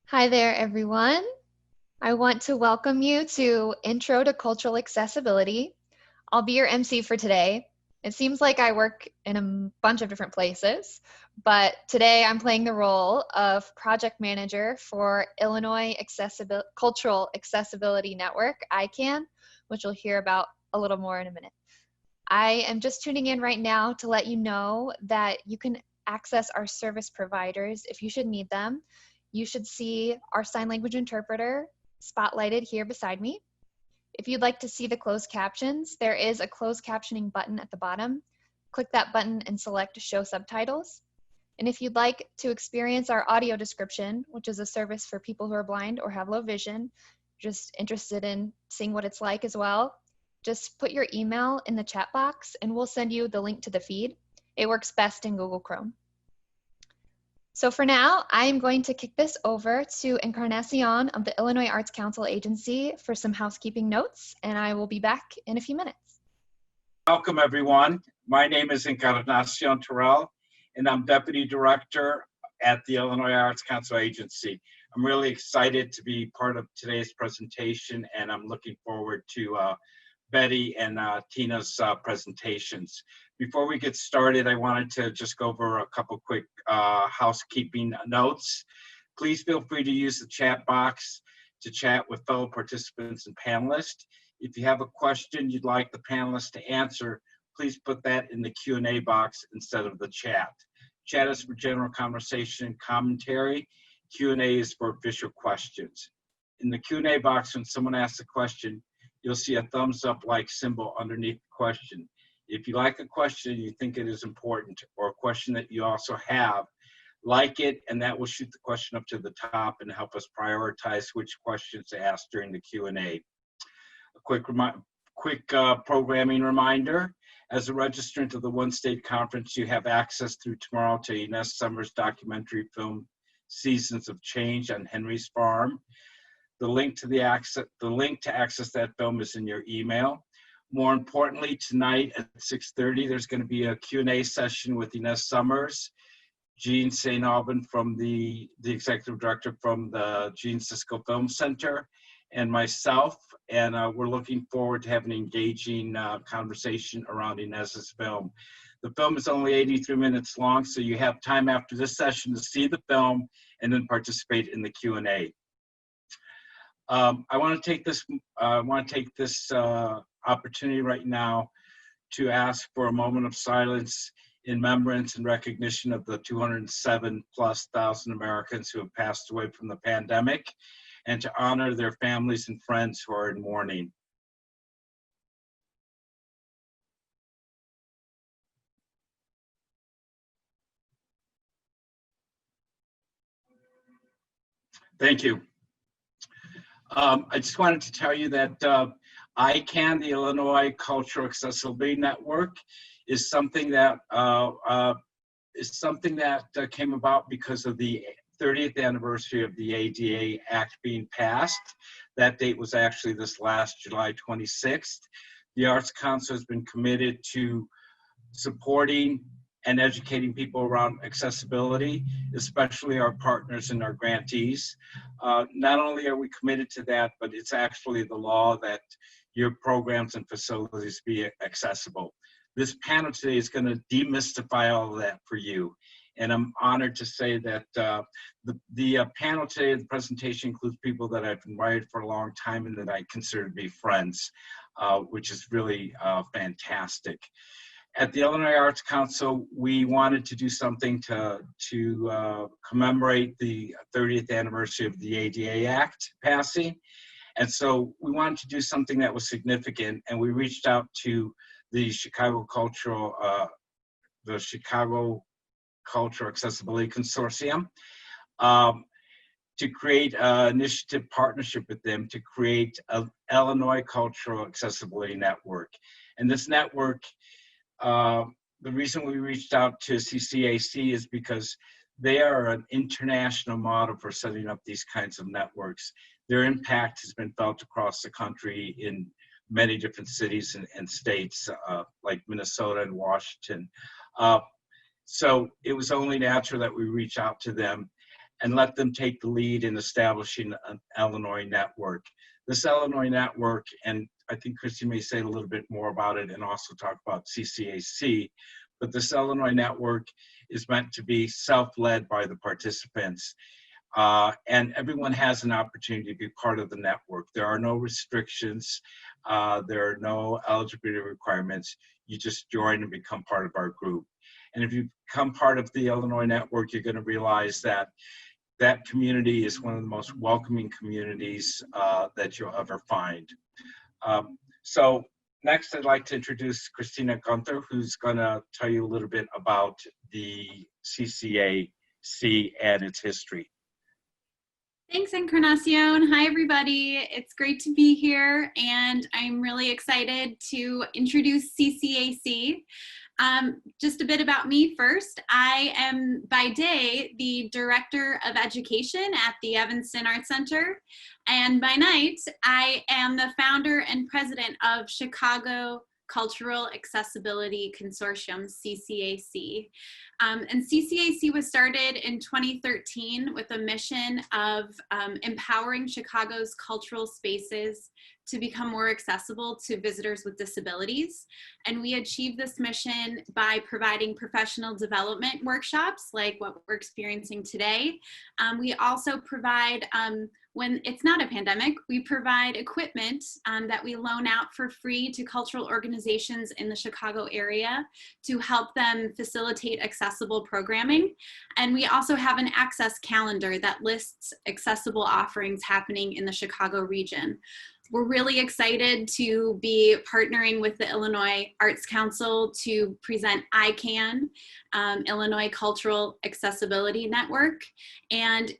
Hi there, everyone. I want to welcome you to Intro to Cultural Accessibility. I'll be your MC for today. It seems like I work in a bunch of different places, but today I'm playing the role of project manager for Illinois Cultural Accessibility Network, ICAN, which you'll hear about a little more in a minute. I am just tuning in right now to let you know that you can access our service providers if you should need them. You should see our sign language interpreter spotlighted here beside me. If you'd like to see the closed captions, there is a closed captioning button at the bottom. Click that button and select Show Subtitles. And if you'd like to experience our audio description, which is a service for people who are blind or have low vision, just interested in seeing what it's like as well, just put your email in the chat box and we'll send you the link to the feed. It works best in Google Chrome. So for now, I am going to kick this over to Encarnacion of the Illinois Arts Council Agency for some housekeeping notes, and I will be back in a few minutes. Welcome, everyone. My name is Encarnacion Terrell, and I'm Deputy Director at the Illinois Arts Council Agency. I'm really excited to be part of today's presentation, and I'm looking forward to Betty and Tina's presentations. Before we get started, I wanted to just go over a couple quick housekeeping notes. Please feel free to use the chat box to chat with fellow participants and panelists. If you have a question you'd like the panelists to answer, please put that in the Q&A box instead of the chat. Chat is for general conversation and commentary. Q&A is for official questions. In the Q&A box, when someone asks a question, you'll see a thumbs up like symbol underneath the question. If you like a question and you think it is important, or a question that you also have, like it, and that will shoot the question up to the top and help us prioritize which questions to ask during the Q&A. A quick programming reminder: as a registrant of the One State Conference, you have access through tomorrow to Ines Summers' documentary film, Seasons of Change on Henry's Farm. The link to access that film is in your email. More importantly, tonight at 6:30, there's going to be a Q&A session with Ines Summers, Jean St. Alban from the executive director from the Gene Siskel Film Center, and myself. And we're looking forward to having an engaging conversation around Ines's film. The film is only 83 minutes long, so you have time after this session to see the film and then participate in the Q&A. I want to take this opportunity right now to ask for a moment of silence in remembrance and recognition of the 207,000+ Americans who have passed away from the pandemic, and to honor their families and friends who are in mourning. Thank you. I just wanted to tell you that ICAN, the Illinois Cultural Accessibility Network, is something that came about because of the 30th anniversary of the ADA Act being passed. That date was actually this last July 26th. The Arts Council has been committed to supporting and educating people around accessibility, especially our partners and our grantees. Not only are we committed to that, but it's actually the law that your programs and facilities be accessible. This panel today is going to demystify all of that for you. And I'm honored to say that the panel today, the presentation, includes people that I've invited for a long time and that I consider to be friends, which is really fantastic. At the Illinois Arts Council, we wanted to do something to commemorate the 30th anniversary of the ADA Act passing. And so we wanted to do something that was significant, and we reached out to the Chicago Cultural Accessibility Consortium to create an initiative partnership with them to create an Illinois Cultural Accessibility Network. And this network, the reason we reached out to CCAC is because they are an international model for setting up these kinds of networks. Their impact has been felt across the country in many different cities and states like Minnesota and Washington. So it was only natural that we reach out to them. and let them take the lead in establishing an Illinois network. This Illinois network, and I think Christy may say a little bit more about it and also talk about CCAC, but this Illinois network is meant to be self-led by the participants. And everyone has an opportunity to be part of the network. There are no restrictions. There are no eligibility requirements. You just join and become part of our group. And if you become part of the Illinois network, you're going to realize that that community is one of the most welcoming communities that you'll ever find. So next, I'd like to introduce Christina Gunther, who's going to tell you a little bit about the CCAC and its history. Thanks, Encarnacion. Hi, everybody. It's great to be here, and I'm really excited to introduce CCAC. Just a bit about me first. I am, by day, the Director of Education at the Evanston Arts Center, and by night, I am the founder and president of Chicago Cultural Accessibility Consortium, CCAC. And CCAC was started in 2013 with a mission of empowering Chicago's cultural spaces to become more accessible to visitors with disabilities. And we achieved this mission by providing professional development workshops like what we're experiencing today. We also provide, when it's not a pandemic, we provide equipment that we loan out for free to cultural organizations in the Chicago area to help them facilitate accessible programming. And we also have an access calendar that lists accessible offerings happening in the Chicago region. We're really excited to be partnering with the Illinois Arts Council to present ICAN, Illinois Cultural Accessibility Network. And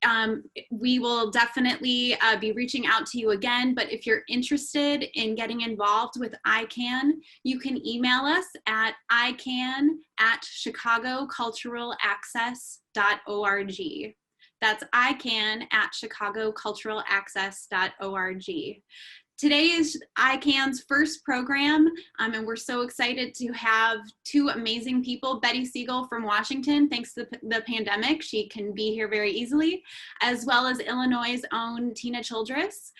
we will definitely be reaching out to you again, but if you're interested in getting involved with ICAN, you can email us at ican@chicagoculturalaccess.org. That's ican@chicagoculturalaccess.org. Today is ICAN's first program, and we're so excited to have two amazing people, Betty Siegel from Washington, thanks to the pandemic, she can be here very easily, as well as Illinois' own Tina Childress.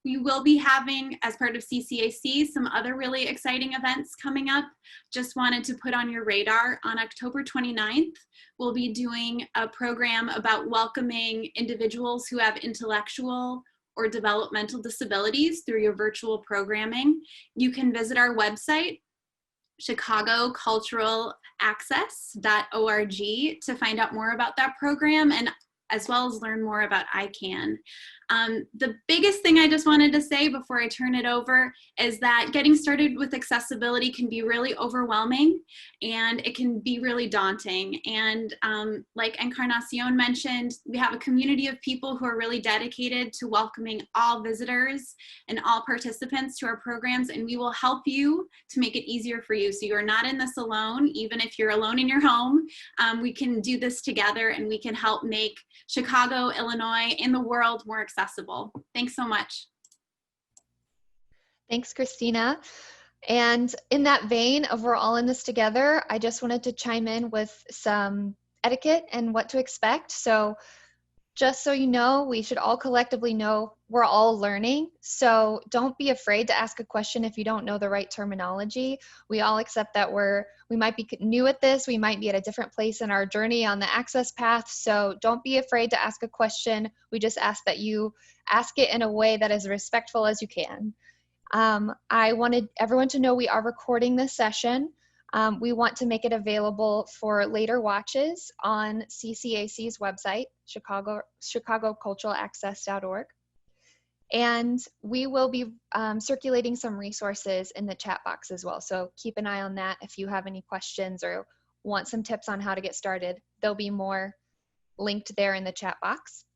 We will be having, as part of CCAC, some other really exciting events coming up. Just wanted to put on your radar, on October 29th, we'll be doing a program about welcoming individuals who have intellectual or developmental disabilities through your virtual programming. You can visit our website, chicagoculturalaccess.org, to find out more about that program, and as well as learn more about ICAN. The biggest thing I just wanted to say before I turn it over is that getting started with accessibility can be really overwhelming and it can be really daunting. And like Encarnacion mentioned, we have a community of people who are really dedicated to welcoming all visitors and all participants to our programs, and we will help you to make it easier for you. So you're not in this alone, even if you're alone in your home. We can do this together and we can help make Chicago, Illinois, and the world more accessible. Thanks so much. Thanks, Christina. And in that vein of we're all in this together, I just wanted to chime in with some etiquette and what to expect. So just so you know, we should all collectively know we're all learning. So don't be afraid to ask a question if you don't know the right terminology. We all accept that we might be new at this. We might be at a different place in our journey on the access path. So don't be afraid to ask a question. We just ask that you ask it in a way that is respectful as you can. I wanted everyone to know we are recording this session. We want to make it available for later watches on CCAC's website, chicagoculturalaccess.org. And we will be circulating some resources in the chat box as well. So keep an eye on that if you have any questions or want some tips on how to get started. There'll be more linked there in the chat box.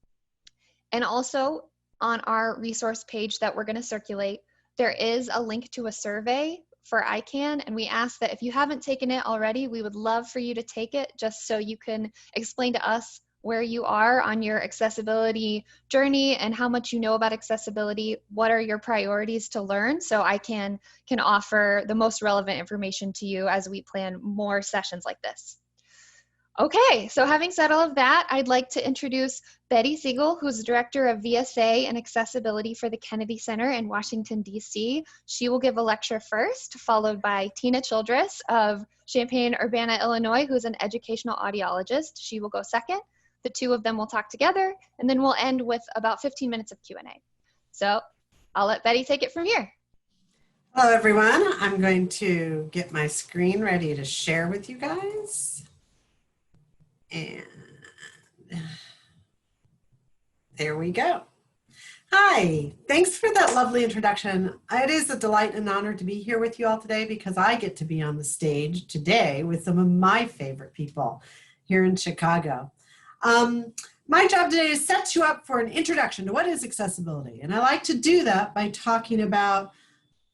And also on our resource page that we're going to circulate, there is a link to a survey for ICAN, and we ask that if you haven't taken it already, we would love for you to take it just so you can explain to us where you are on your accessibility journey and how much you know about accessibility. What are your priorities to learn, so ICAN can offer the most relevant information to you as we plan more sessions like this. Okay, so having said all of that, I'd like to introduce Betty Siegel, who's the Director of VSA and Accessibility for the Kennedy Center in Washington, D.C. She will give a lecture first, followed by Tina Childress of Champaign-Urbana, Illinois, who's an educational audiologist. She will go second. The two of them will talk together, and then we'll end with about 15 minutes of Q&A. So I'll let Betty take it from here. Hello, everyone. I'm going to get my screen ready to share with you guys. And there we go. Hi, thanks for that lovely introduction. It is a delight and honor to be here with you all today because I get to be on the stage today with some of my favorite people here in Chicago. My job today is set you up for an introduction to what is accessibility. And I like to do that by talking about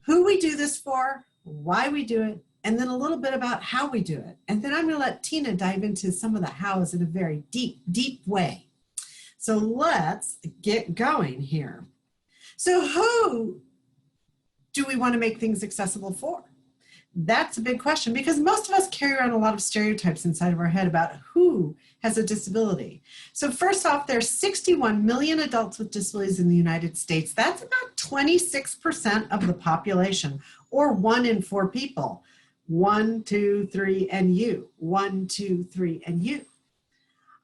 who we do this for, why we do it, and then a little bit about how we do it. And then I'm going to let Tina dive into some of the hows in a very deep, deep way. So let's get going here. So who do we want to make things accessible for? That's a big question because most of us carry around a lot of stereotypes inside of our head about who has a disability. So first off, there's 61 million adults with disabilities in the United States. That's about 26% of the population, or 1 in 4 people. 1, 2, 3, and you. 1, 2, 3, and you.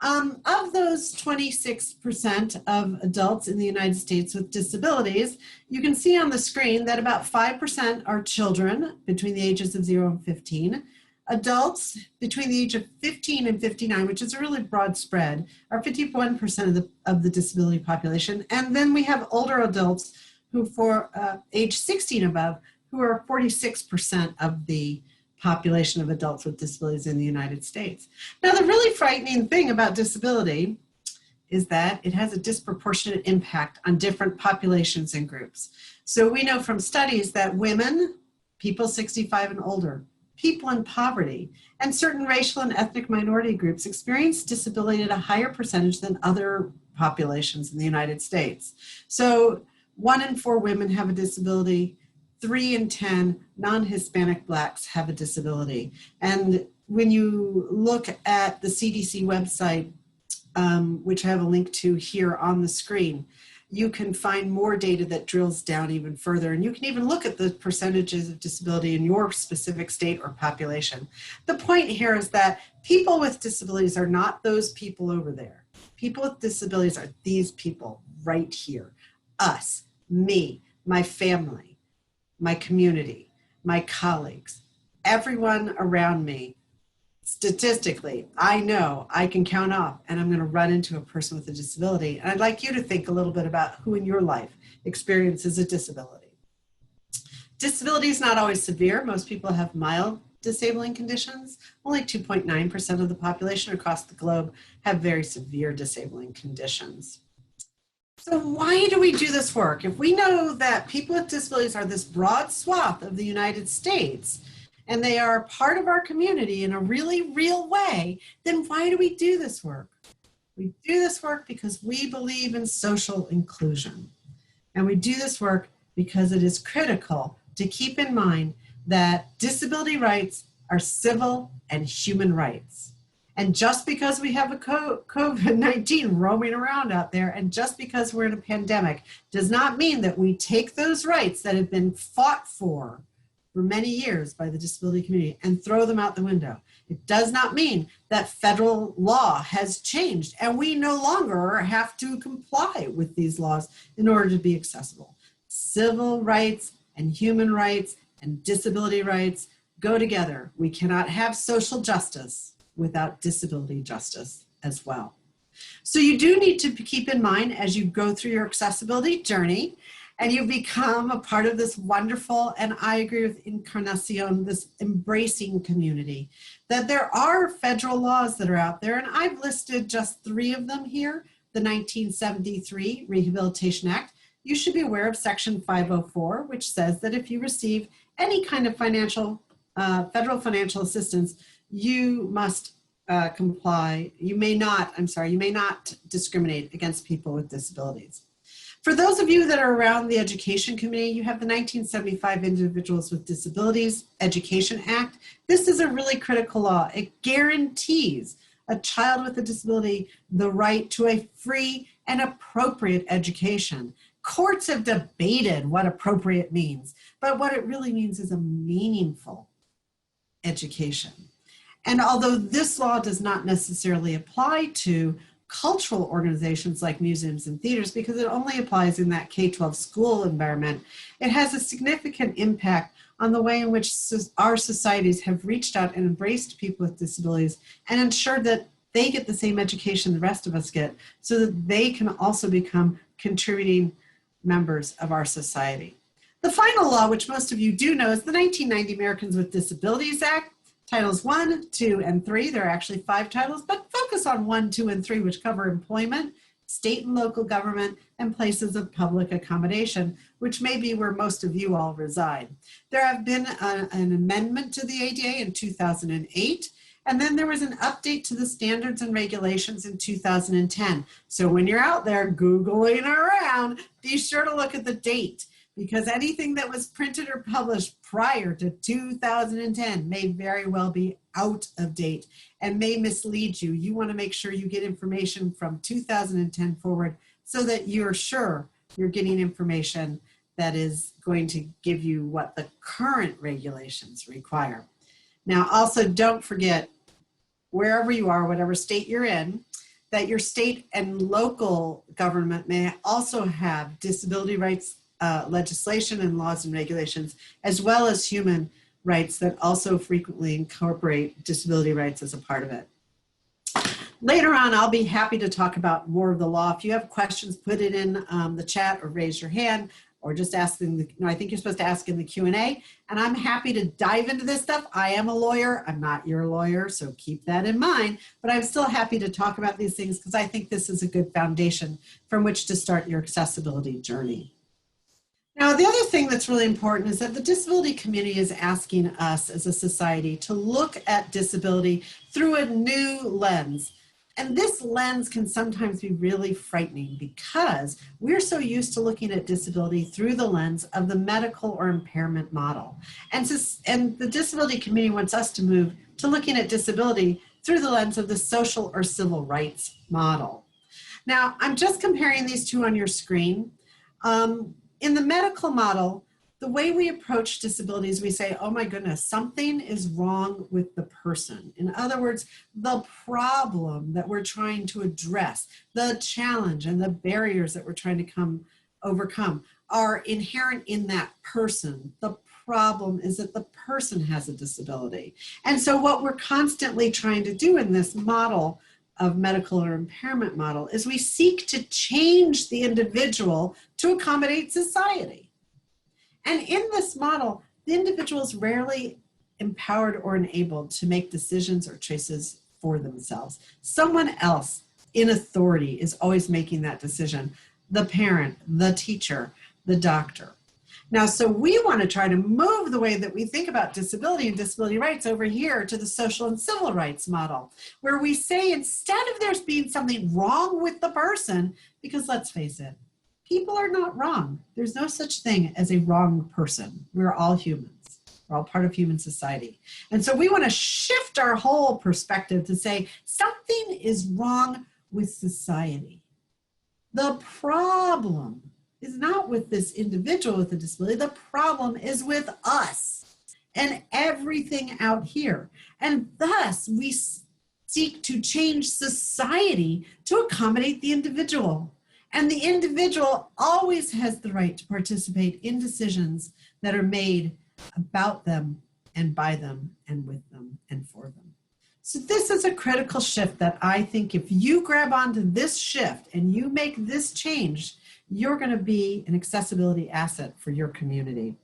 Of those 26% of adults in the United States with disabilities, you can see on the screen that about 5% are children between the ages of 0 and 15. Adults between the age of 15 and 59, which is a really broad spread, are 51% of the disability population. And then we have older adults who for age 16 above, who are 46% of the population of adults with disabilities in the United States. Now, the really frightening thing about disability is that it has a disproportionate impact on different populations and groups. So we know from studies that women, people 65 and older, people in poverty, and certain racial and ethnic minority groups experience disability at a higher percentage than other populations in the United States. So 1 in 4 women have a disability. 3 in 10 non-Hispanic Blacks have a disability. And when you look at the CDC website, which I have a link to here on the screen, you can find more data that drills down even further. And you can even look at the percentages of disability in your specific state or population. The point here is that people with disabilities are not those people over there. People with disabilities are these people right here. Us, me, my family, my community, my colleagues, everyone around me. Statistically, I know I can count off and I'm going to run into a person with a disability. And I'd like you to think a little bit about who in your life experiences a disability. Disability is not always severe. Most people have mild disabling conditions. Only 2.9% of the population across the globe have very severe disabling conditions. So why do we do this work? If we know that people with disabilities are this broad swath of the United States and they are part of our community in a really real way, then why do we do this work? We do this work because we believe in social inclusion. And we do this work because it is critical to keep in mind that disability rights are civil and human rights. And just because we have a COVID-19 roaming around out there, and just because we're in a pandemic, does not mean that we take those rights that have been fought for many years by the disability community and throw them out the window. It does not mean that federal law has changed and we no longer have to comply with these laws in order to be accessible. Civil rights and human rights and disability rights go together. We cannot have social justice without disability justice as well. So you do need to keep in mind as you go through your accessibility journey and you become a part of this wonderful, and I agree with Encarnacion, this embracing community, that there are federal laws that are out there, and I've listed just 3 of them here. The 1973 Rehabilitation Act. You should be aware of Section 504, which says that if you receive any kind of federal financial assistance, you must comply. You may not discriminate against people with disabilities. For those of you that are around the education community, you have the 1975 Individuals with Disabilities Education Act. This is a really critical law. It guarantees a child with a disability the right to a free and appropriate education. Courts have debated what appropriate means, but what it really means is a meaningful education. And although this law does not necessarily apply to cultural organizations like museums and theaters, because it only applies in that K-12 school environment, it has a significant impact on the way in which our societies have reached out and embraced people with disabilities and ensured that they get the same education the rest of us get, so that they can also become contributing members of our society. The final law, which most of you do know, is the 1990 Americans with Disabilities Act. Titles 1, 2, and 3, there are actually 5 titles, but focus on 1, 2, and 3, which cover employment, state and local government, and places of public accommodation, which may be where most of you all reside. There have been an amendment to the ADA in 2008, and then there was an update to the standards and regulations in 2010. So when you're out there Googling around, be sure to look at the date, because anything that was printed or published prior to 2010 may very well be out of date and may mislead you. You want to make sure you get information from 2010 forward so that you're sure you're getting information that is going to give you what the current regulations require. Now, also don't forget, wherever you are, whatever state you're in, that your state and local government may also have disability rights legislation and laws and regulations, as well as human rights that also frequently incorporate disability rights as a part of it. Later on, I'll be happy to talk about more of the law. If you have questions, put it in the chat or raise your hand, or just ask in the, I think you're supposed to ask in the Q&A, and I'm happy to dive into this stuff. I am a lawyer, I'm not your lawyer, so keep that in mind, but I'm still happy to talk about these things because I think this is a good foundation from which to start your accessibility journey. Now, the other thing that's really important is that the disability community is asking us as a society to look at disability through a new lens. And this lens can sometimes be really frightening because we're so used to looking at disability through the lens of the medical or impairment model. And the disability community wants us to move to looking at disability through the lens of the social or civil rights model. Now, I'm just comparing these two on your screen. In the medical model, the way we approach disabilities, we say, oh my goodness, something is wrong with the person. In other words, the problem that we're trying to address, the challenge and the barriers that we're trying to overcome are inherent in that person. The problem is that the person has a disability. And so what we're constantly trying to do in this model of medical or impairment model is we seek to change the individual to accommodate society. And in this model, the individual is rarely empowered or enabled to make decisions or choices for themselves. Someone else in authority is always making that decision. The parent, the teacher, the doctor. Now, so we want to try to move the way that we think about disability and disability rights over here to the social and civil rights model, where we say instead of there's being something wrong with the person, because let's face it, people are not wrong. There's no such thing as a wrong person. We're all humans. We're all part of human society. And so we want to shift our whole perspective to say something is wrong with society. The problem is not with this individual with a disability. The problem is with us and everything out here. And thus we seek to change society to accommodate the individual. And the individual always has the right to participate in decisions that are made about them and by them and with them and for them. So this is a critical shift that I think if you grab onto this shift and you make this change, you're going to be an accessibility asset for your community.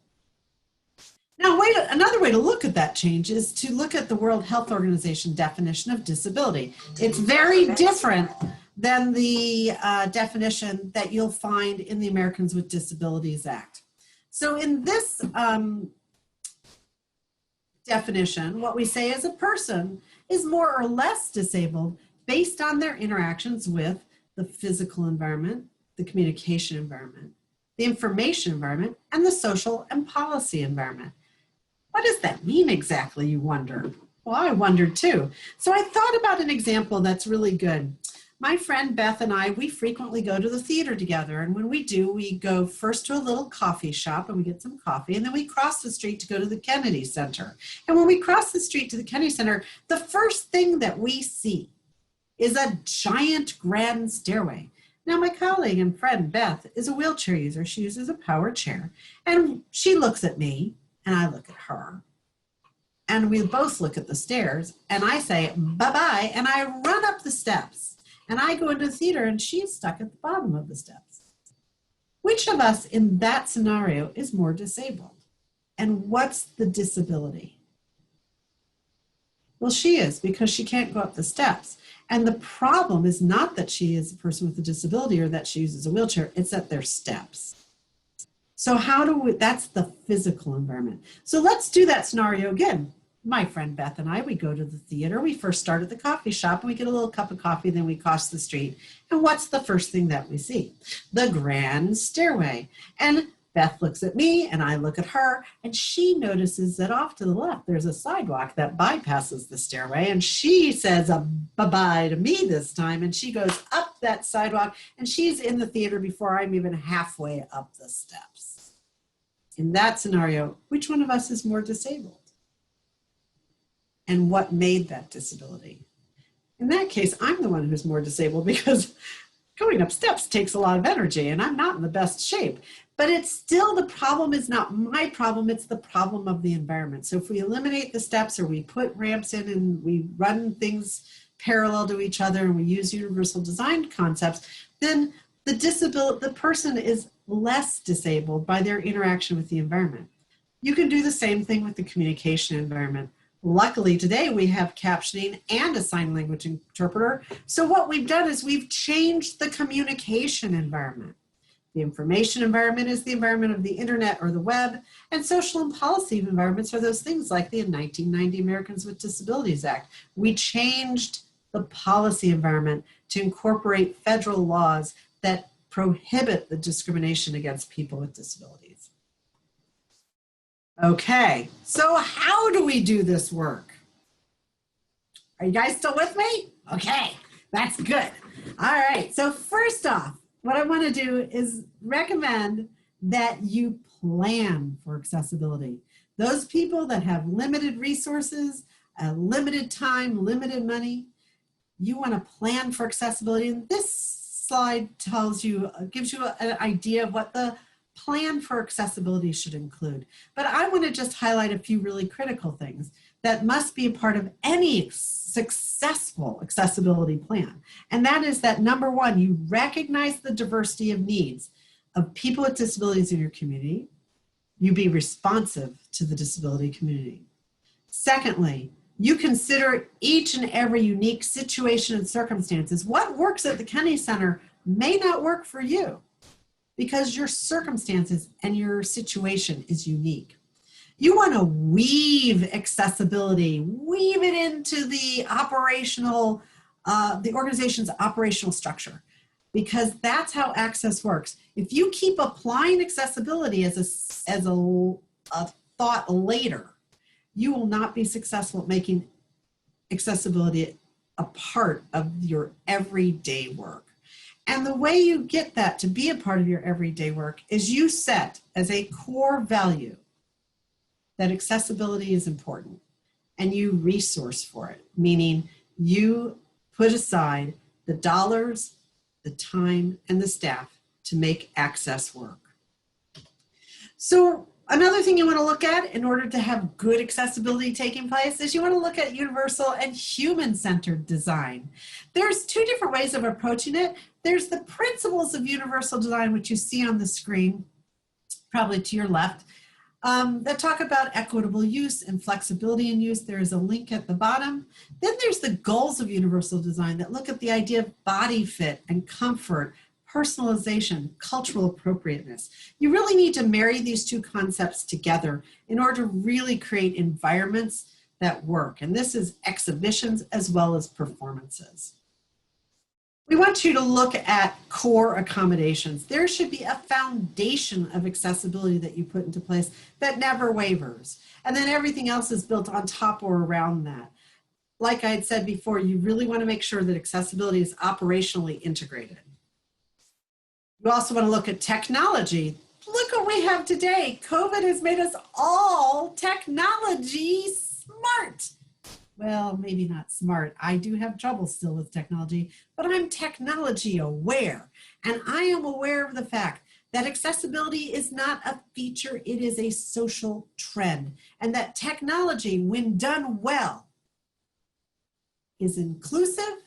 Now, another way to look at that change is to look at the World Health Organization definition of disability. It's very different than the definition that you'll find in the Americans with Disabilities Act. So in this definition, what we say is a person is more or less disabled based on their interactions with the physical environment, the communication environment, the information environment, and the social and policy environment. What does that mean exactly, you wonder? Well, I wondered too. So I thought about an example that's really good. My friend Beth and I, we frequently go to the theater together. And when we do, we go first to a little coffee shop and we get some coffee. And then we cross the street to go to the Kennedy Center. And when we cross the street to the Kennedy Center, the first thing that we see is a giant grand stairway. Now, my colleague and friend Beth is a wheelchair user. She uses a power chair. And she looks at me and I look at her. And we both look at the stairs and I say, bye-bye. And I run up the steps. And I go into the theater and she's stuck at the bottom of the steps. Which of us in that scenario is more disabled? And what's the disability? Well, she is, because she can't go up the steps. And the problem is not that she is a person with a disability or that she uses a wheelchair, it's that they're steps. So how do we, that's the physical environment. So let's do that scenario again. My friend Beth and I, we go to the theater. We first start at the coffee shop and we get a little cup of coffee, then we cross the street. And what's the first thing that we see? The grand stairway. And Beth looks at me and I look at her and she notices that off to the left, there's a sidewalk that bypasses the stairway. And she says a bye-bye to me this time. And she goes up that sidewalk and she's in the theater before I'm even halfway up the steps. In that scenario, which one of us is more disabled? And what made that disability? In that case, I'm the one who's more disabled because going up steps takes a lot of energy and I'm not in the best shape. But it's still, the problem is not my problem, it's the problem of the environment. So if we eliminate the steps or we put ramps in and we run things parallel to each other and we use universal design concepts, then the person is less disabled by their interaction with the environment. You can do the same thing with the communication environment. Luckily today we have captioning and a sign language interpreter. So what we've done is we've changed the communication environment. The information environment is the environment of the internet or the web, and social and policy environments are those things like the 1990 Americans with Disabilities Act. We changed the policy environment to incorporate federal laws that prohibit the discrimination against people with disabilities. Okay, so how do we do this work? Are you guys still with me? Okay, that's good. All right, so first off, what I want to do is recommend that you plan for accessibility. Those people that have limited resources, limited time, limited money, you want to plan for accessibility. And this slide tells you, gives you an idea of what the plan for accessibility should include. But I want to just highlight a few really critical things that must be a part of any successful accessibility plan. And that is that, number one, you recognize the diversity of needs of people with disabilities in your community. You be responsive to the disability community. Secondly, you consider each and every unique situation and circumstances. What works at the Kennedy Center may not work for you, because your circumstances and your situation is unique. You want to weave accessibility, weave it into the operational, the organization's operational structure, because that's how access works. If you keep applying accessibility as a thought later, you will not be successful at making accessibility a part of your everyday work. And the way you get that to be a part of your everyday work is you set as a core value that accessibility is important, and you resource for it, meaning you put aside the dollars, the time, and the staff to make access work. So another thing you want to look at in order to have good accessibility taking place is you want to look at universal and human-centered design. There's two different ways of approaching it. There's the principles of universal design, which you see on the screen, probably to your left, that talk about equitable use and flexibility in use. There is a link at the bottom. Then there's the goals of universal design that look at the idea of body fit and comfort, personalization, cultural appropriateness. You really need to marry these two concepts together in order to really create environments that work. And this is exhibitions as well as performances. We want you to look at core accommodations. There should be a foundation of accessibility that you put into place that never wavers. And then everything else is built on top or around that. like I had said before, you really want to make sure that accessibility is operationally integrated. You also want to look at technology. Look what we have today. COVID has made us all technology smart. Well, maybe not smart. I do have trouble still with technology, but I'm technology aware. And I am aware of the fact that accessibility is not a feature, it is a social trend. And that technology, when done well, is inclusive,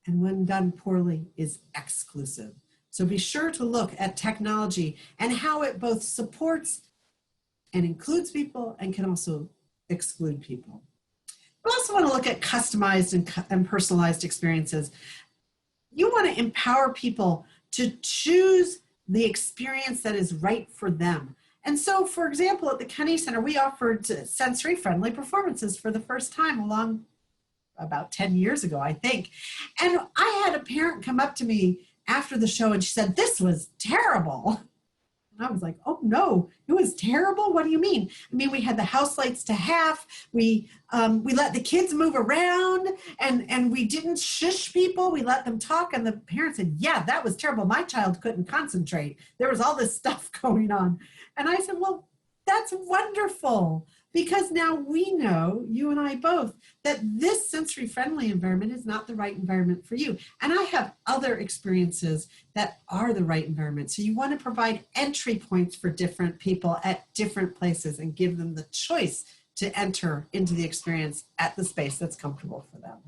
and when done poorly, is exclusive. So be sure to look at technology and how it both supports and includes people and can also exclude people. We also want to look at customized and personalized experiences. You want to empower people to choose the experience that is right for them. And so, for example, at the Kennedy Center, we offered sensory-friendly performances for the first time along about 10 years ago, I think. And I had a parent come up to me after the show and she said, "This was terrible." And I was like, "Oh no, it was terrible? What do you mean?" I mean, we had the house lights to half. We let the kids move around and we didn't shush people. We let them talk. And the parents said, "Yeah, that was terrible. My child couldn't concentrate. There was all this stuff going on." And I said, "Well, that's wonderful. Because now we know, you and I both, that this sensory-friendly environment is not the right environment for you. And I have other experiences that are the right environment. So you want to provide entry points for different people at different places and give them the choice to enter into the experience at the space that's comfortable for them.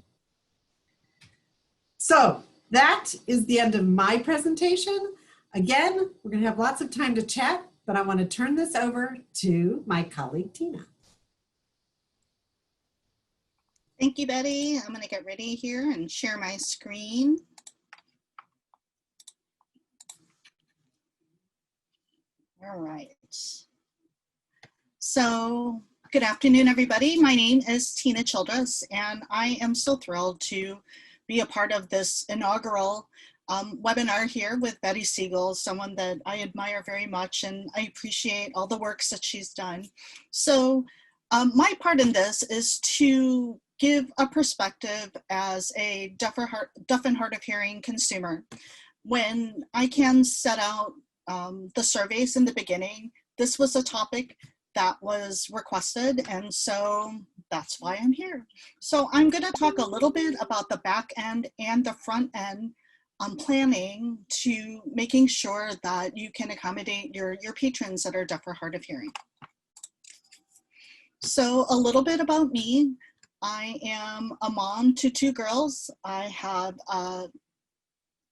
So that is the end of my presentation. Again, we're going to have lots of time to chat, but I want to turn this over to my colleague, Tina. Thank you, Betty. I'm going to get ready here and share my screen. All right. So good afternoon, everybody. My name is Tina Childress, and I am so thrilled to be a part of this inaugural webinar here with Betty Siegel, someone that I admire very much, and I appreciate all the works that she's done. So my part in this is to give a perspective as a deaf and hard of hearing consumer. When ICAN set out the surveys in the beginning, this was a topic that was requested, and so that's why I'm here. So I'm going to talk a little bit about the back end and the front end planning to making sure that you can accommodate your patrons that are deaf or hard of hearing. So a little bit about me. I am a mom to 2 girls. I have,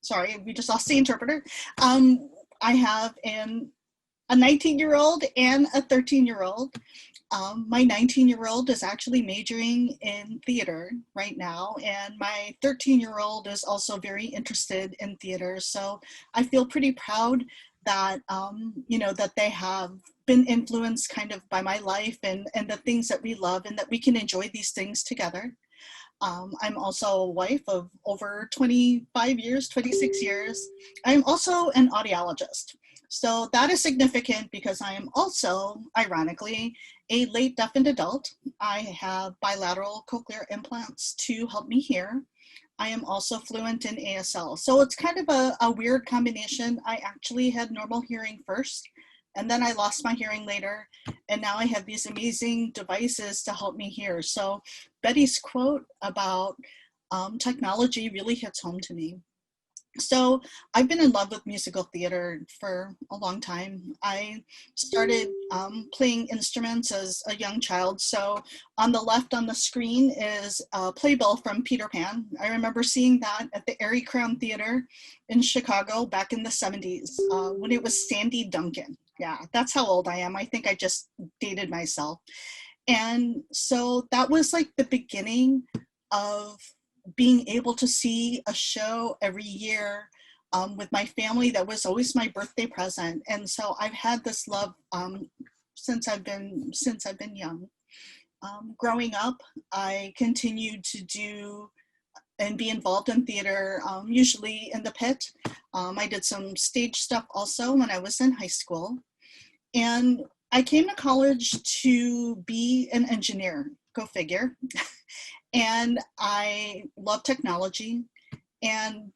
sorry, we just lost the interpreter. I have a 19-year-old and a 13-year-old. My 19-year-old is actually majoring in theater right now, and my 13-year-old is also very interested in theater. So I feel pretty proud that, you know, that they have been influenced kind of by my life and the things that we love, and that we can enjoy these things together. I'm also a wife of over 25 years, 26 years. I'm also an audiologist. So that is significant because I am also, ironically, a late deafened adult. I have bilateral cochlear implants to help me hear. I am also fluent in ASL. So it's kind of a weird combination. I actually had normal hearing first, and then I lost my hearing later. And now I have these amazing devices to help me hear. So Betty's quote about technology really hits home to me. So I've been in love with musical theater for a long time. I started playing instruments as a young child. So on the left on the screen is a playbill from Peter Pan. I remember seeing that at the Airy Crown Theater in Chicago back in the 70s when it was Sandy Duncan. Yeah, that's how old I am. I think I just dated myself. And so that was like the beginning of being able to see a show every year with my family. That was always my birthday present. And so I've had this love since I've been young. Growing up, I continued to do and be involved in theater, usually in the pit. I did some stage stuff also when I was in high school. And I came to college to be an engineer, go figure. And I love technology, and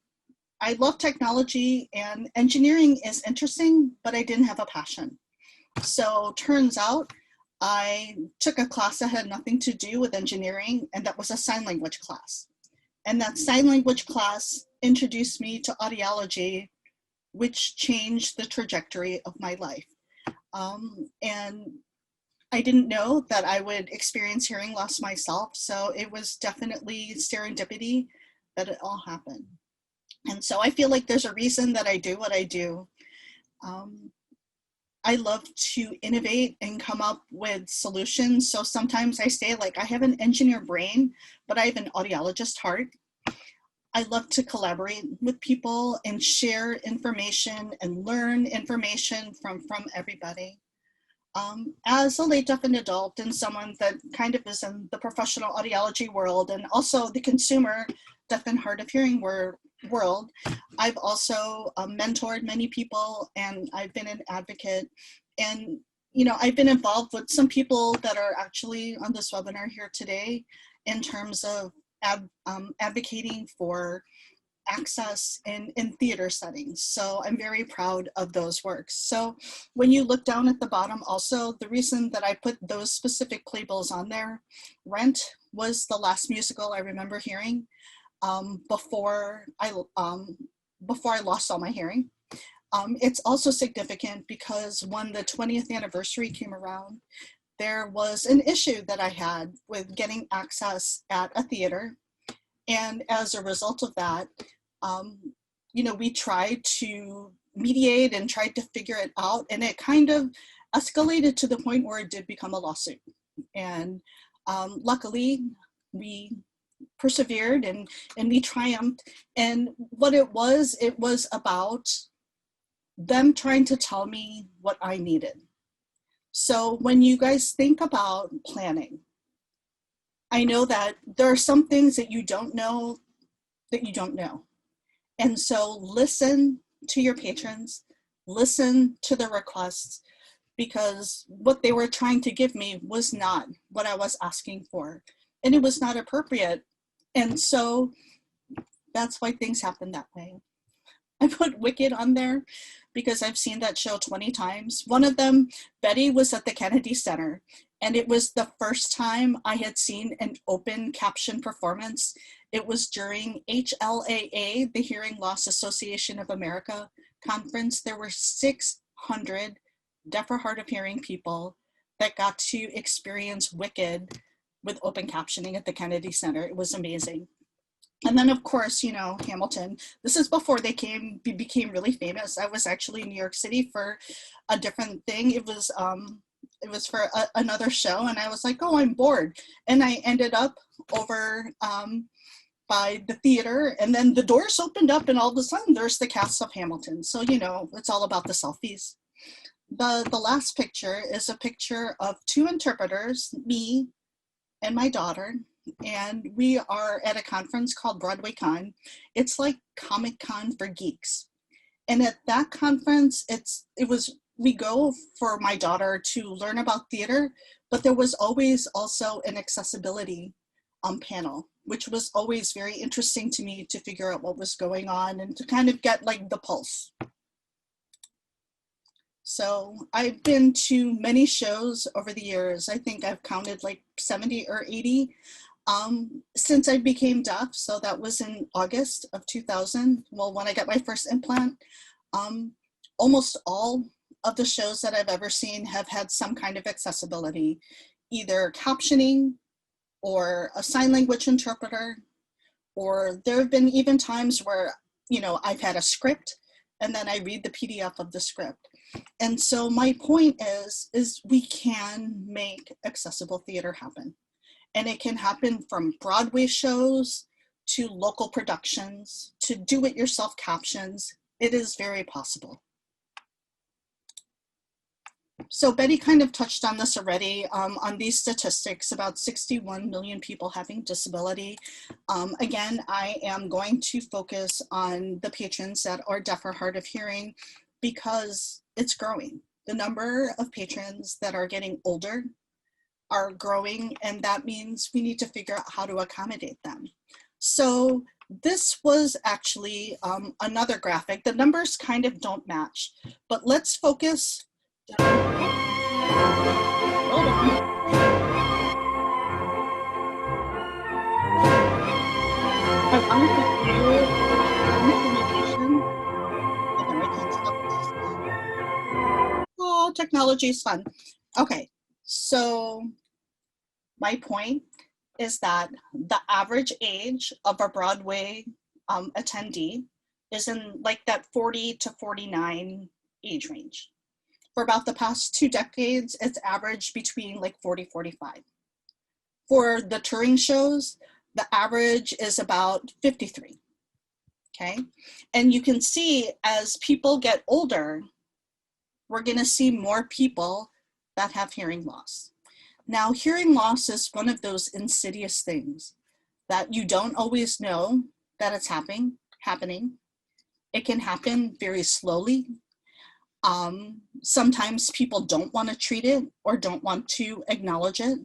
I love technology, and engineering is interesting, but I didn't have a passion. So turns out I took a class that had nothing to do with engineering, and that was a sign language class. And that sign language class introduced me to audiology, which changed the trajectory of my life. And I didn't know that I would experience hearing loss myself, so it was definitely serendipity that it all happened. And so I feel like there's a reason that I do what I do. I love to innovate and come up with solutions. So sometimes I say, like, I have an engineer brain, but I have an audiologist heart. I love to collaborate with people and share information and learn information from everybody. As a late deaf and adult and someone that kind of is in the professional audiology world and also the consumer deaf and hard of hearing world, I've also mentored many people, and I've been an advocate. And, you know, I've been involved with some people that are actually on this webinar here today in terms of advocating for access in theater settings. So I'm very proud of those works. So when you look down at the bottom also, the reason that I put those specific playbills on there, Rent was the last musical I remember hearing before I lost all my hearing. It's also significant because when the 20th anniversary came around, there was an issue that I had with getting access at a theater. And as a result of that, you know, we tried to mediate and tried to figure it out, and it kind of escalated to the point where it did become a lawsuit. And luckily, we persevered and we triumphed. And what it was about them trying to tell me what I needed. So when you guys think about planning, I know that there are some things that you don't know that you don't know. And so listen to your patrons, listen to the requests, because what they were trying to give me was not what I was asking for, and it was not appropriate. And so that's why things happen that way. I put Wicked on there because I've seen that show 20 times. One of them, Betty, was at the Kennedy Center, and it was the first time I had seen an open caption performance. It was during HLAA, the Hearing Loss Association of America conference. There were 600 deaf or hard of hearing people that got to experience Wicked with open captioning at the Kennedy Center. It was amazing. And then, of course, you know, Hamilton. This is before they became really famous. I was actually in New York City for a different thing. It was for another show, and I was like, oh, I'm bored. And I ended up over by the theater, and then the doors opened up, and all of a sudden, there's the cast of Hamilton. So, you know, it's all about the selfies. The last picture is a picture of two interpreters, me and my daughter. And we are at a conference called Broadway Con. It's like Comic Con for geeks. And at that conference, we go for my daughter to learn about theater, but there was always also an accessibility panel, which was always very interesting to me to figure out what was going on and to kind of get like the pulse. So I've been to many shows over the years. I think I've counted like 70 or 80. Since I became deaf, so that was in August of 2000, well, when I got my first implant, almost all of the shows that I've ever seen have had some kind of accessibility, either captioning or a sign language interpreter, or there have been even times where, you know, I've had a script and then I read the PDF of the script. And so my point is we can make accessible theater happen. And it can happen from Broadway shows to local productions to do-it-yourself captions. It is very possible. So Betty kind of touched on this already, on these statistics, about 61 million people having disability. Again, I am going to focus on the patrons that are deaf or hard of hearing because it's growing. The number of patrons that are getting older are growing, and that means we need to figure out how to accommodate them. So this was actually another graphic. The numbers kind of don't match, but let's focus. I wanted to view implementation. Okay, I can't stop this. Oh, technology is fun. Okay, so my point is that the average age of a Broadway attendee is in like that 40 to 49 age range. For about the past 2 decades, it's averaged between like 40, 45. For the touring shows, the average is about 53, okay? And you can see as people get older, we're gonna see more people that have hearing loss. Now, hearing loss is one of those insidious things that you don't always know that it's happening. It can happen very slowly. Sometimes people don't want to treat it or don't want to acknowledge it.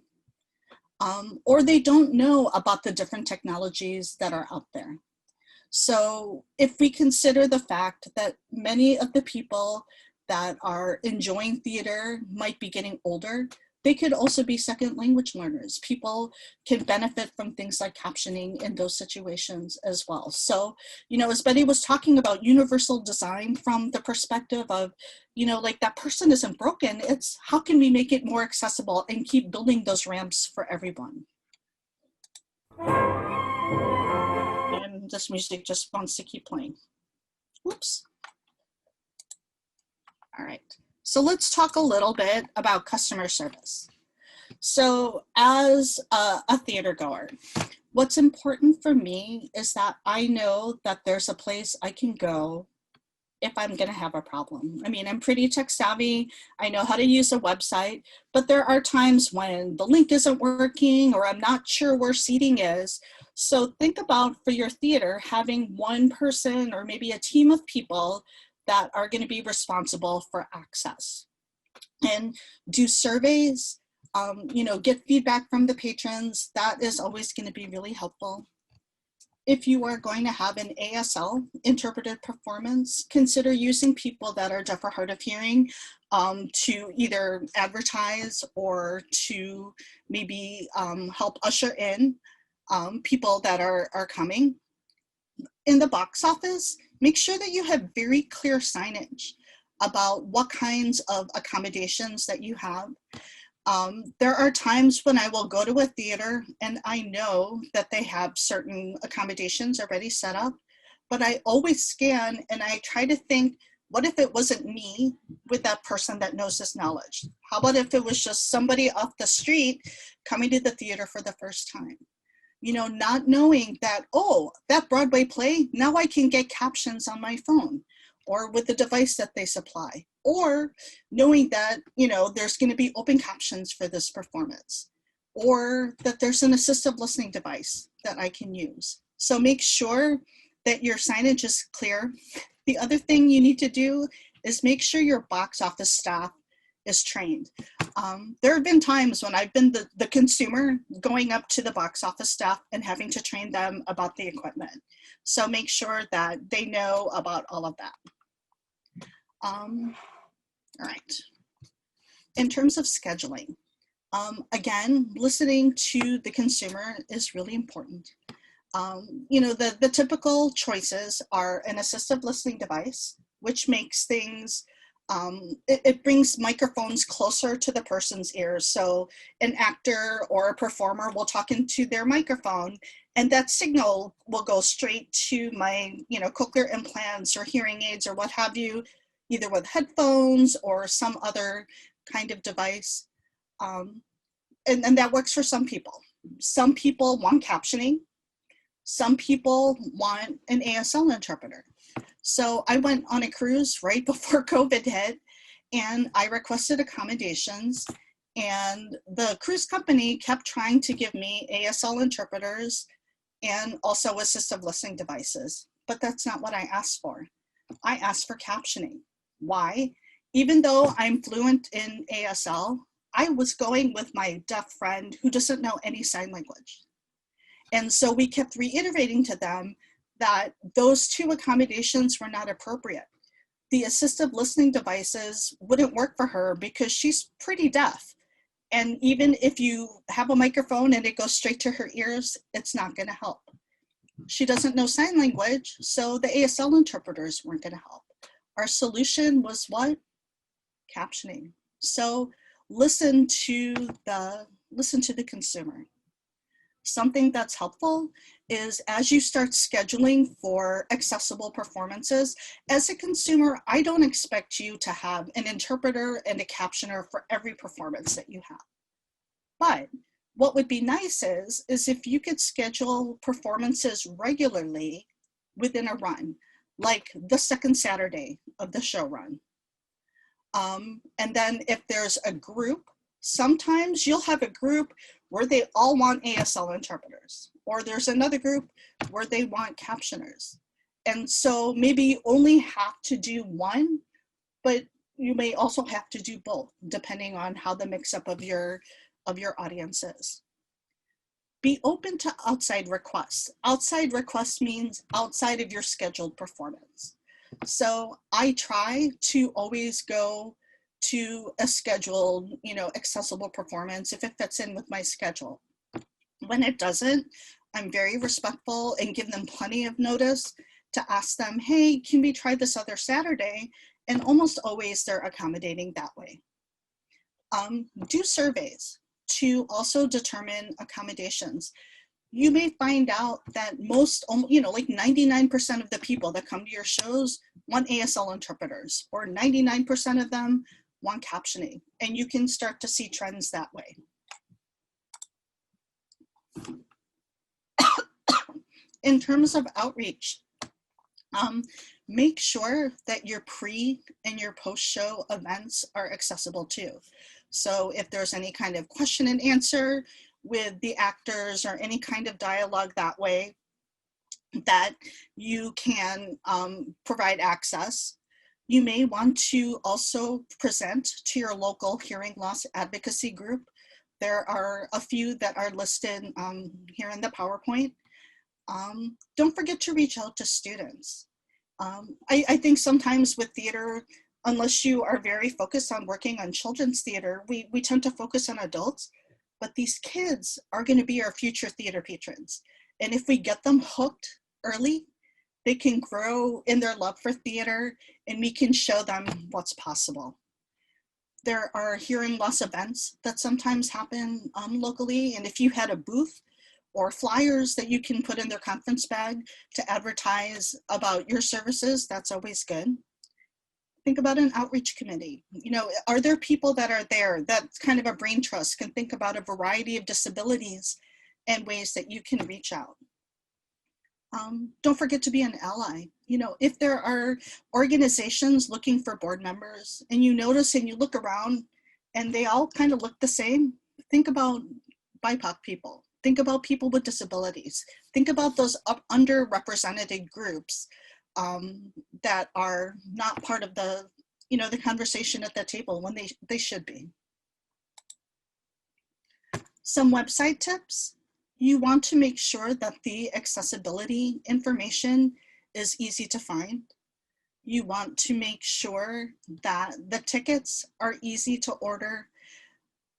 Or they don't know about the different technologies that are out there. So if we consider the fact that many of the people that are enjoying theater might be getting older, they could also be second language learners. People can benefit from things like captioning in those situations as well. So, you know, as Betty was talking about universal design from the perspective of, you know, like that person isn't broken, it's how can we make it more accessible and keep building those ramps for everyone. And this music just wants to keep playing. Oops. All right, so let's talk a little bit about customer service. So as a theater goer, what's important for me is that I know that there's a place I can go if I'm gonna have a problem. I mean, I'm pretty tech savvy. I know how to use a website, but there are times when the link isn't working or I'm not sure where seating is. So think about for your theater, having one person or maybe a team of people that are gonna be responsible for access. And do surveys, you know, get feedback from the patrons. That is always gonna be really helpful. If you are going to have an ASL interpreted performance, consider using people that are deaf or hard of hearing to either advertise or to maybe help usher in people that are coming. In the box office, make sure that you have very clear signage about what kinds of accommodations that you have. There are times when I will go to a theater and I know that they have certain accommodations already set up, but I always scan and I try to think, what if it wasn't me with that person that knows this knowledge? How about if it was just somebody off the street coming to the theater for the first time? You know, not knowing that, oh, that Broadway play, now I can get captions on my phone or with the device that they supply, or knowing that, you know, there's going to be open captions for this performance, or that there's an assistive listening device that I can use. So make sure that your signage is clear. The other thing you need to do is make sure your box office staff is trained. There have been times when I've been the consumer going up to the box office staff and having to train them about the equipment. So make sure that they know about all of that. All right. In terms of scheduling, again, listening to the consumer is really important. You know, the typical choices are an assistive listening device, which makes things, it brings microphones closer to the person's ears. So an actor or a performer will talk into their microphone and that signal will go straight to my, you know, cochlear implants or hearing aids or what have you, either with headphones or some other kind of device. And that works for some people. Some people want captioning. Some people want an ASL interpreter. So I went on a cruise right before COVID hit and I requested accommodations, and the cruise company kept trying to give me ASL interpreters and also assistive listening devices, but that's not what I asked for. I asked for captioning. Why? Even though I'm fluent in ASL, I was going with my deaf friend who doesn't know any sign language. And so we kept reiterating to them that those two accommodations were not appropriate. The assistive listening devices wouldn't work for her because she's pretty deaf. And even if you have a microphone and it goes straight to her ears, it's not going to help. She doesn't know sign language, so the ASL interpreters weren't going to help. Our solution was what? Captioning. So listen to the consumer. Something that's helpful is as you start scheduling for accessible performances, as a consumer, I don't expect you to have an interpreter and a captioner for every performance that you have. But what would be nice is if you could schedule performances regularly within a run, like the second Saturday of the show run. And then if there's a group, sometimes you'll have a group where they all want ASL interpreters, or there's another group where they want captioners. And so maybe you only have to do one, but you may also have to do both, depending on how the mix-up of your audience is. Be open to outside requests. Outside requests means outside of your scheduled performance. So I try to always go to a scheduled, accessible performance if it fits in with my schedule. When it doesn't, I'm very respectful and give them plenty of notice to ask them, hey, can we try this other Saturday? And almost always they're accommodating that way. Do surveys to also determine accommodations. You may find out that most, like 99% of the people that come to your shows want ASL interpreters, or 99% of them want captioning, and you can start to see trends that way. In terms of outreach, make sure that your pre and your post-show events are accessible too. So if there's any kind of question and answer with the actors or any kind of dialogue that way, that you can provide access. You may want to also present to your local hearing loss advocacy group. There are a few that are listed here in the PowerPoint. Don't forget to reach out to students. I think sometimes with theater, unless you are very focused on working on children's theater, we tend to focus on adults, but these kids are going to be our future theater patrons. And if we get them hooked early, they can grow in their love for theater, and we can show them what's possible. There are hearing loss events that sometimes happen locally, and if you had a booth or flyers that you can put in their conference bag to advertise about your services, that's always good. Think about an outreach committee. Are there people that are there that's kind of a brain trust, can think about a variety of disabilities and ways that you can reach out? Don't forget to be an ally. If there are organizations looking for board members and you notice and you look around and they all kind of look the same, think about BIPOC people. Think about people with disabilities. Think about those underrepresented groups that are not part of the, the conversation at the table when they should be. Some website tips. You want to make sure that the accessibility information is easy to find. You want to make sure that the tickets are easy to order.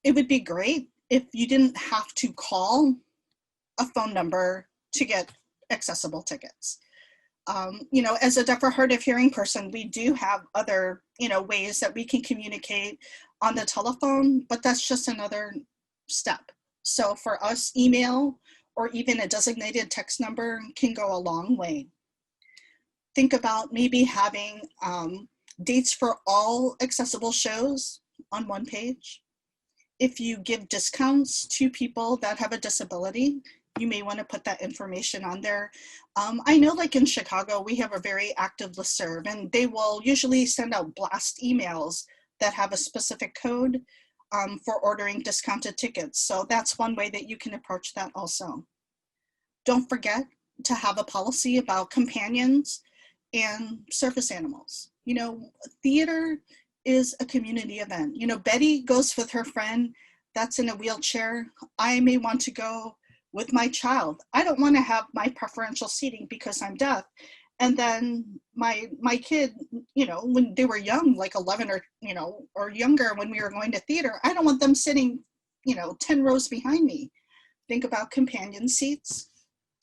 It would be great if you didn't have to call a phone number to get accessible tickets. As a deaf or hard of hearing person, we do have other, ways that we can communicate on the telephone, but that's just another step. So for us, email or even a designated text number can go a long way. Think about maybe having dates for all accessible shows on one page. If you give discounts to people that have a disability, you may want to put that information on there. I know like in Chicago, we have a very active listserv, and they will usually send out blast emails that have a specific code for ordering discounted tickets. So that's one way that you can approach that also. Don't forget to have a policy about companions and service animals. Theater is a community event. You know, Betty goes with her friend that's in a wheelchair. I may want to go with my child. I don't want to have my preferential seating because I'm deaf. And then my kid, you know, when they were young, like 11 or, you know, or younger, when we were going to theater, I don't want them sitting, you know, 10 rows behind me. Think about companion seats.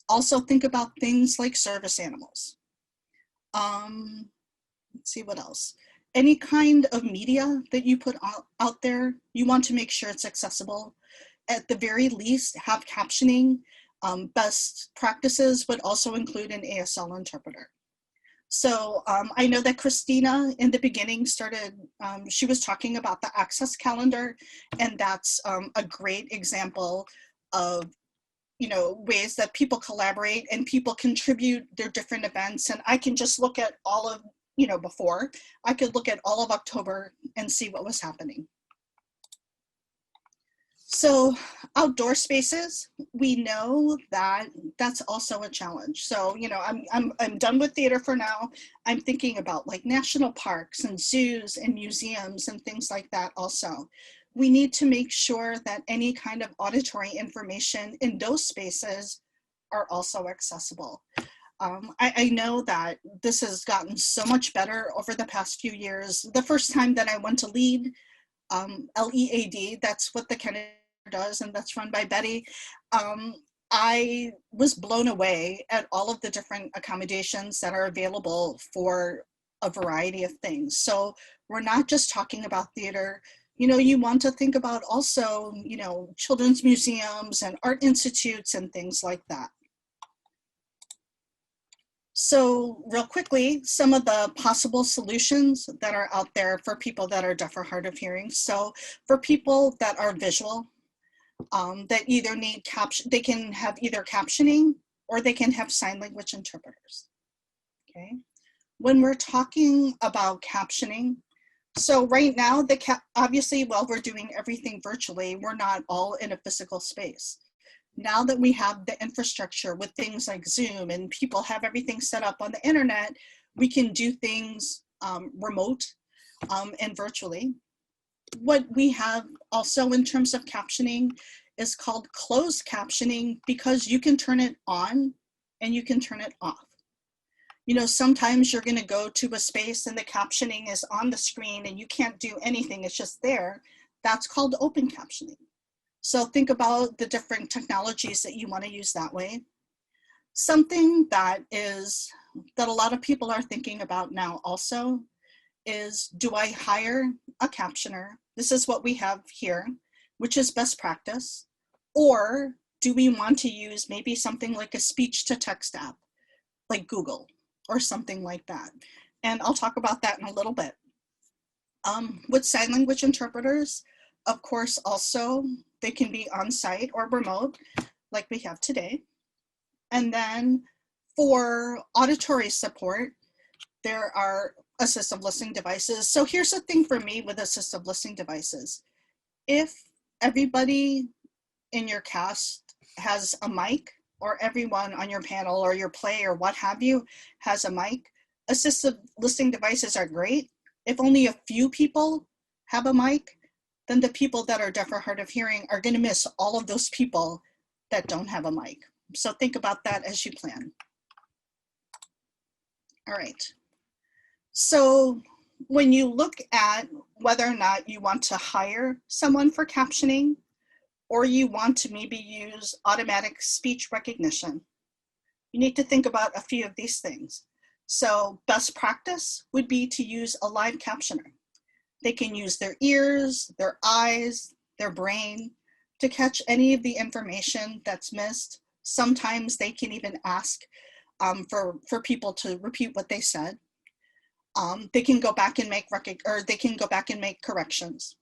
Also think about things like service animals. Let's see what else. Any kind of media that you put out there, you want to make sure it's accessible. At the very least, have captioning. Best practices would also include an ASL interpreter. So I know that Christina in the beginning started, she was talking about the access calendar, and that's a great example of, you know, ways that people collaborate and people contribute their different events. And I can just look at all of, you know, before, I could look at all of October and see what was happening. So outdoor spaces, we know that that's also a challenge. So, you know, I'm done with theater for now. I'm thinking about like national parks and zoos and museums and things like that also. We need to make sure that any kind of auditory information in those spaces are also accessible. I know that this has gotten so much better over the past few years. The first time that I went to LEAD, LEAD, that's what the Kennedy does, and that's run by Betty. I was blown away at all of the different accommodations that are available for a variety of things. So we're not just talking about theater. You know, you want to think about also, you know, children's museums and art institutes and things like that. So real quickly, some of the possible solutions that are out there for people that are deaf or hard of hearing. So for people that are visual, that either need they can have either captioning or they can have sign language interpreters. Okay. When we're talking about captioning, so right now, obviously, while we're doing everything virtually, we're not all in a physical space. Now that we have the infrastructure with things like Zoom and people have everything set up on the internet, we can do things remote and virtually. What we have also in terms of captioning is called closed captioning, because you can turn it on and you can turn it off. You know, sometimes you're going to go to a space and the captioning is on the screen and you can't do anything, it's just there. That's called open captioning. So think about the different technologies that you want to use that way. Something that a lot of people are thinking about now also is, do I hire a captioner? This is what we have here, which is best practice. Or do we want to use maybe something like a speech to text app, like Google or something like that? And I'll talk about that in a little bit. With sign language interpreters, of course, also, they can be on site or remote, like we have today. And then for auditory support, there are assistive listening devices. So here's the thing for me with assistive listening devices. If everybody in your cast has a mic, or everyone on your panel or your play or what have you has a mic, assistive listening devices are great. If only a few people have a mic, then the people that are deaf or hard of hearing are going to miss all of those people that don't have a mic. So think about that as you plan. All right. So when you look at whether or not you want to hire someone for captioning, or you want to maybe use automatic speech recognition, you need to think about a few of these things. So best practice would be to use a live captioner. They can use their ears, their eyes, their brain to catch any of the information that's missed. Sometimes they can even ask for people to repeat what they said. They can go back and make corrections.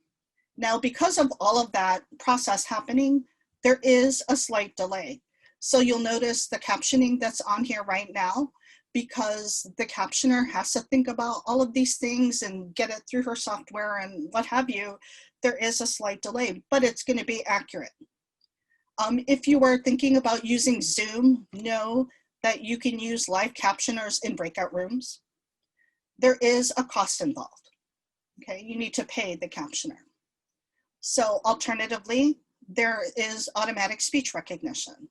Now, because of all of that process happening, there is a slight delay. So you'll notice the captioning that's on here right now, because the captioner has to think about all of these things and get it through her software and what have you. There is a slight delay, but it's going to be accurate. If you are thinking about using Zoom, know that you can use live captioners in breakout rooms. There is a cost involved. Okay, you need to pay the captioner. So alternatively, there is automatic speech recognition.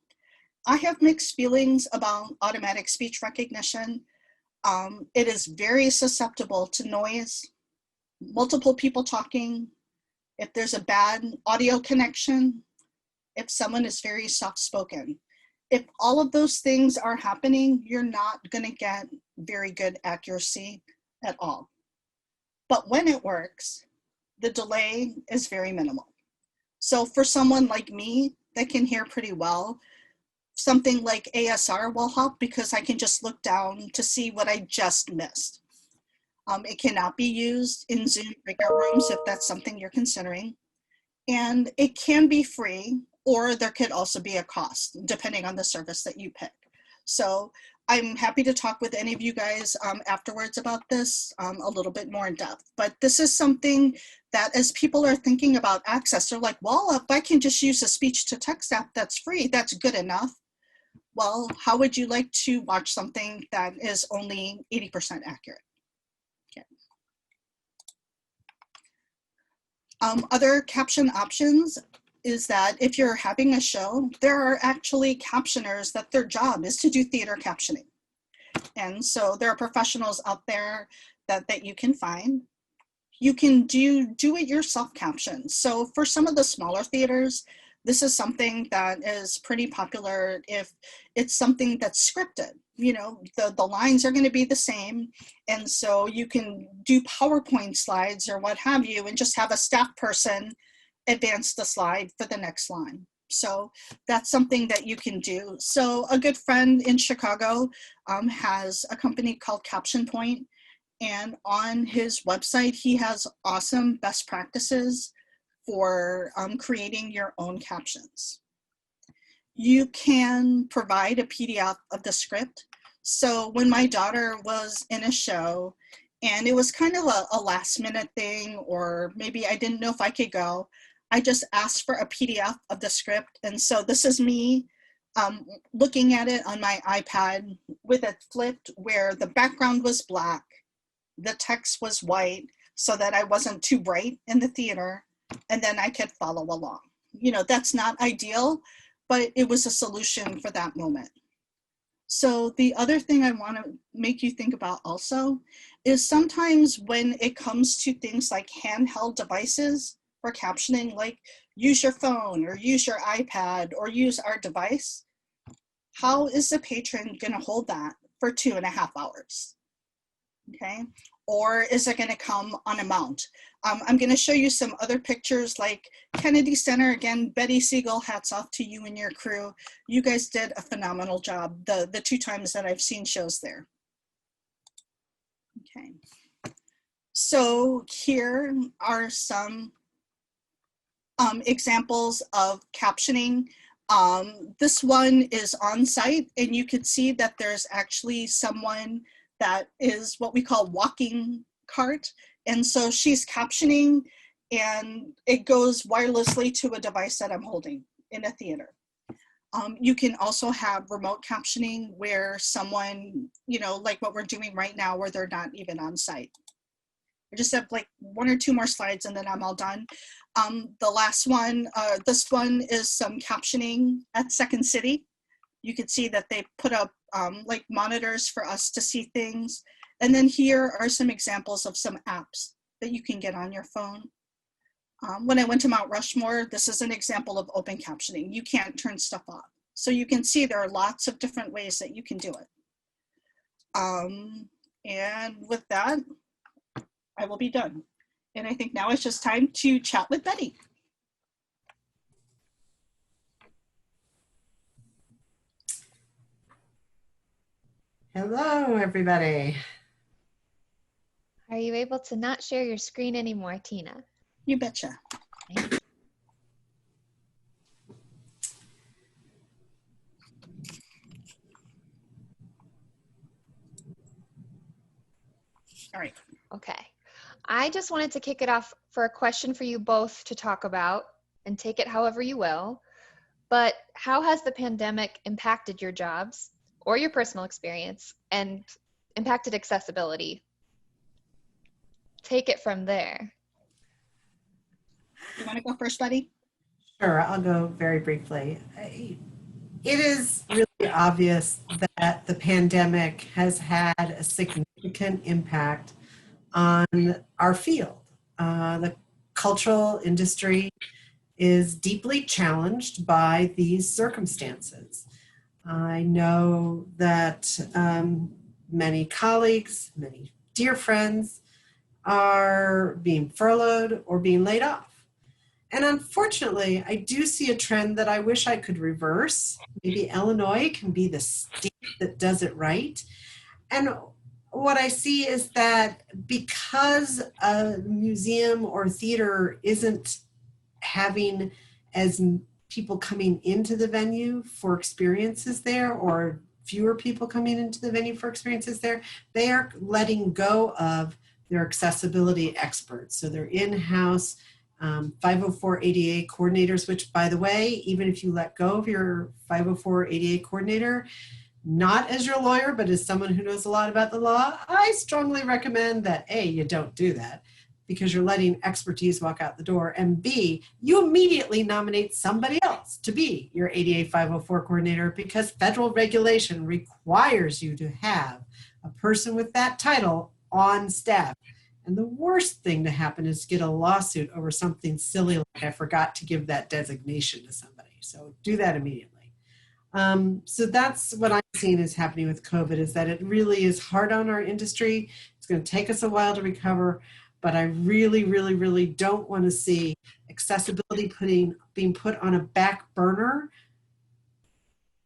I have mixed feelings about automatic speech recognition. It is very susceptible to noise, multiple people talking, if there's a bad audio connection, if someone is very soft-spoken. If all of those things are happening, you're not going to get very good accuracy at all. But when it works, the delay is very minimal. So for someone like me that can hear pretty well, something like ASR will help because I can just look down to see what I just missed. It cannot be used in Zoom breakout rooms if that's something you're considering. And it can be free, or there could also be a cost depending on the service that you pick. So I'm happy to talk with any of you guys afterwards about this a little bit more in depth. But this is something that as people are thinking about access, they're like, well, if I can just use a speech to text app that's free, that's good enough. Well, how would you like to watch something that is only 80% accurate? Okay. Other caption options is that if you're having a show, there are actually captioners that their job is to do theater captioning. And so there are professionals out there that you can find. You can do it yourself captions. So for some of the smaller theaters, this is something that is pretty popular if it's something that's scripted. You know, the lines are going to be the same. And so you can do PowerPoint slides or what have you, and just have a staff person advance the slide for the next line. So that's something that you can do. So a good friend in Chicago has a company called Caption Point. And on his website, he has awesome best practices for creating your own captions. You can provide a PDF of the script. So when my daughter was in a show and it was kind of a last minute thing, or maybe I didn't know if I could go, I just asked for a PDF of the script. And so this is me looking at it on my iPad with it flipped where the background was black, the text was white so that I wasn't too bright in the theater, and then I could follow along. You know, that's not ideal, but it was a solution for that moment. So the other thing I want to make you think about also is sometimes when it comes to things like handheld devices for captioning, like use your phone or use your iPad or use our device, how is the patron going to hold that for 2.5 hours? Okay, or is it going to come on a mount? I'm going to show you some other pictures like Kennedy Center. Again, Betty Siegel, hats off to you and your crew. You guys did a phenomenal job the 2 times that I've seen shows there. Okay, so here are some examples of captioning. This one is on site, and you can see that there's actually someone that is what we call walking cart. And so she's captioning and it goes wirelessly to a device that I'm holding in a theater. You can also have remote captioning where someone, you know, like what we're doing right now where they're not even on site. I just have like 1 or 2 more slides and then I'm all done. The last one, this one is some captioning at Second City. You can see that they put up like monitors for us to see things. And then here are some examples of some apps that you can get on your phone. When I went to Mount Rushmore, this is an example of open captioning. You can't turn stuff off. So you can see there are lots of different ways that you can do it. And with that, I will be done. And I think now it's just time to chat with Betty. Hello, everybody. Are you able to not share your screen anymore, Tina? You betcha. All right. Okay. I just wanted to kick it off for a question for you both to talk about, and take it however you will. But how has the pandemic impacted your jobs or your personal experience and impacted accessibility? take it from there. You want to go first, Betty? Sure, I'll go very briefly. It is really obvious that the pandemic has had a significant impact on our field. The cultural industry is deeply challenged by these circumstances. I know that many colleagues, many dear friends are being furloughed or being laid off. And unfortunately, I do see a trend that I wish I could reverse. Maybe Illinois can be the state that does it right. And what I see is that because a museum or theater isn't having as people coming into the venue for experiences there, or fewer people coming into the venue for experiences there, they are letting go of their accessibility experts. So they're in-house 504 ADA coordinators, which, by the way, even if you let go of your 504 ADA coordinator, not as your lawyer, but as someone who knows a lot about the law, I strongly recommend that A, you don't do that, because you're letting expertise walk out the door, and B, you immediately nominate somebody else to be your ADA 504 coordinator, because federal regulation requires you to have a person with that title on staff. And the worst thing to happen is to get a lawsuit over something silly like I forgot to give that designation to somebody. So do that immediately. So that's what I'm seeing is happening with COVID, is that it really is hard on our industry. It's going to take us a while to recover, but I really, really, really don't want to see accessibility being put on a back burner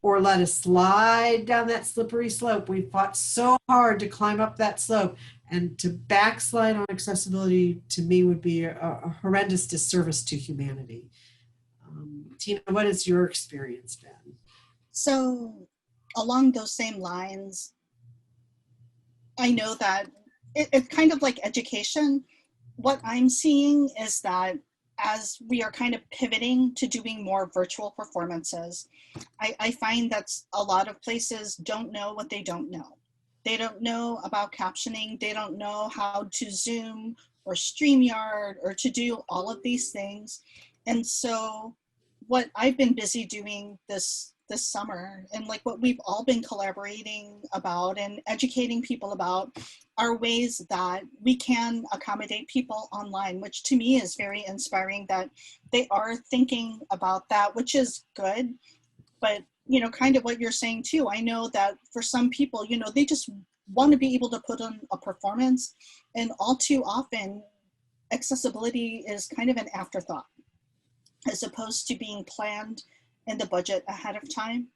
or let us slide down that slippery slope. We fought so hard to climb up that slope, and to backslide on accessibility, to me, would be a horrendous disservice to humanity. Tina, what has your experience been? So along those same lines, I know that it's kind of like education. What I'm seeing is that as we are kind of pivoting to doing more virtual performances, I find that a lot of places don't know what they don't know. They don't know about captioning. They don't know how to Zoom or StreamYard or to do all of these things. And so what I've been busy doing this summer, and like what we've all been collaborating about and educating people about, are ways that we can accommodate people online, which to me is very inspiring that they are thinking about that, which is good. But you know, kind of what you're saying too, I know that for some people, you know, they just want to be able to put on a performance, and all too often accessibility is kind of an afterthought as opposed to being planned in the budget ahead of time.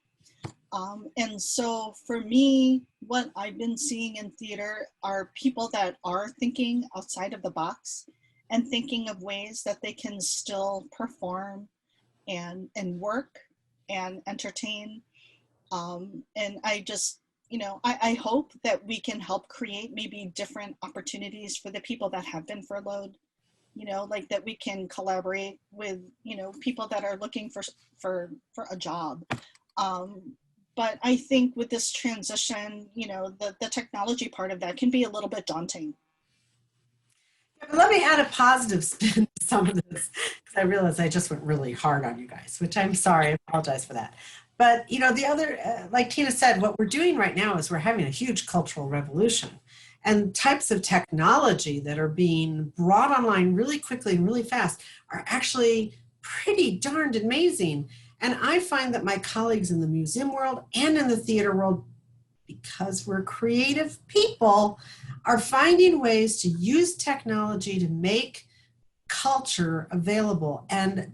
And so for me, what I've been seeing in theater are people that are thinking outside of the box and thinking of ways that they can still perform and work and entertain. And I just, you know, I hope that we can help create maybe different opportunities for the people that have been furloughed, you know, like that we can collaborate with, you know, people that are looking for a job. But I think with this transition, you know, the technology part of that can be a little bit daunting. Let me add a positive spin to some of this, because I realize I just went really hard on you guys, which I'm sorry, I apologize for that. But, you know, the other, like Tina said, what we're doing right now is we're having a huge cultural revolution, and types of technology that are being brought online really quickly and really fast are actually pretty darned amazing. And I find that my colleagues in the museum world and in the theater world, because we're creative people, are finding ways to use technology to make culture available. And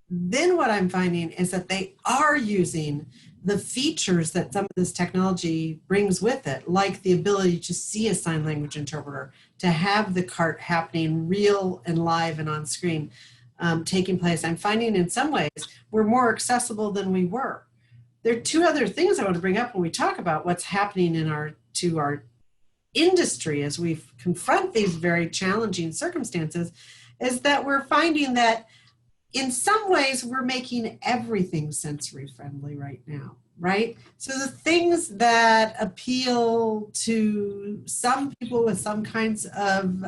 then what I'm finding is that they are using the features that some of this technology brings with it, like the ability to see a sign language interpreter, to have the cart happening real and live and on screen, taking place. I'm finding in some ways we're more accessible than we were. There are two other things I want to bring up when we talk about what's happening in our industry as we confront these very challenging circumstances, is that we're finding that in some ways we're making everything sensory friendly right now. right? So the things that appeal to some people with some kinds of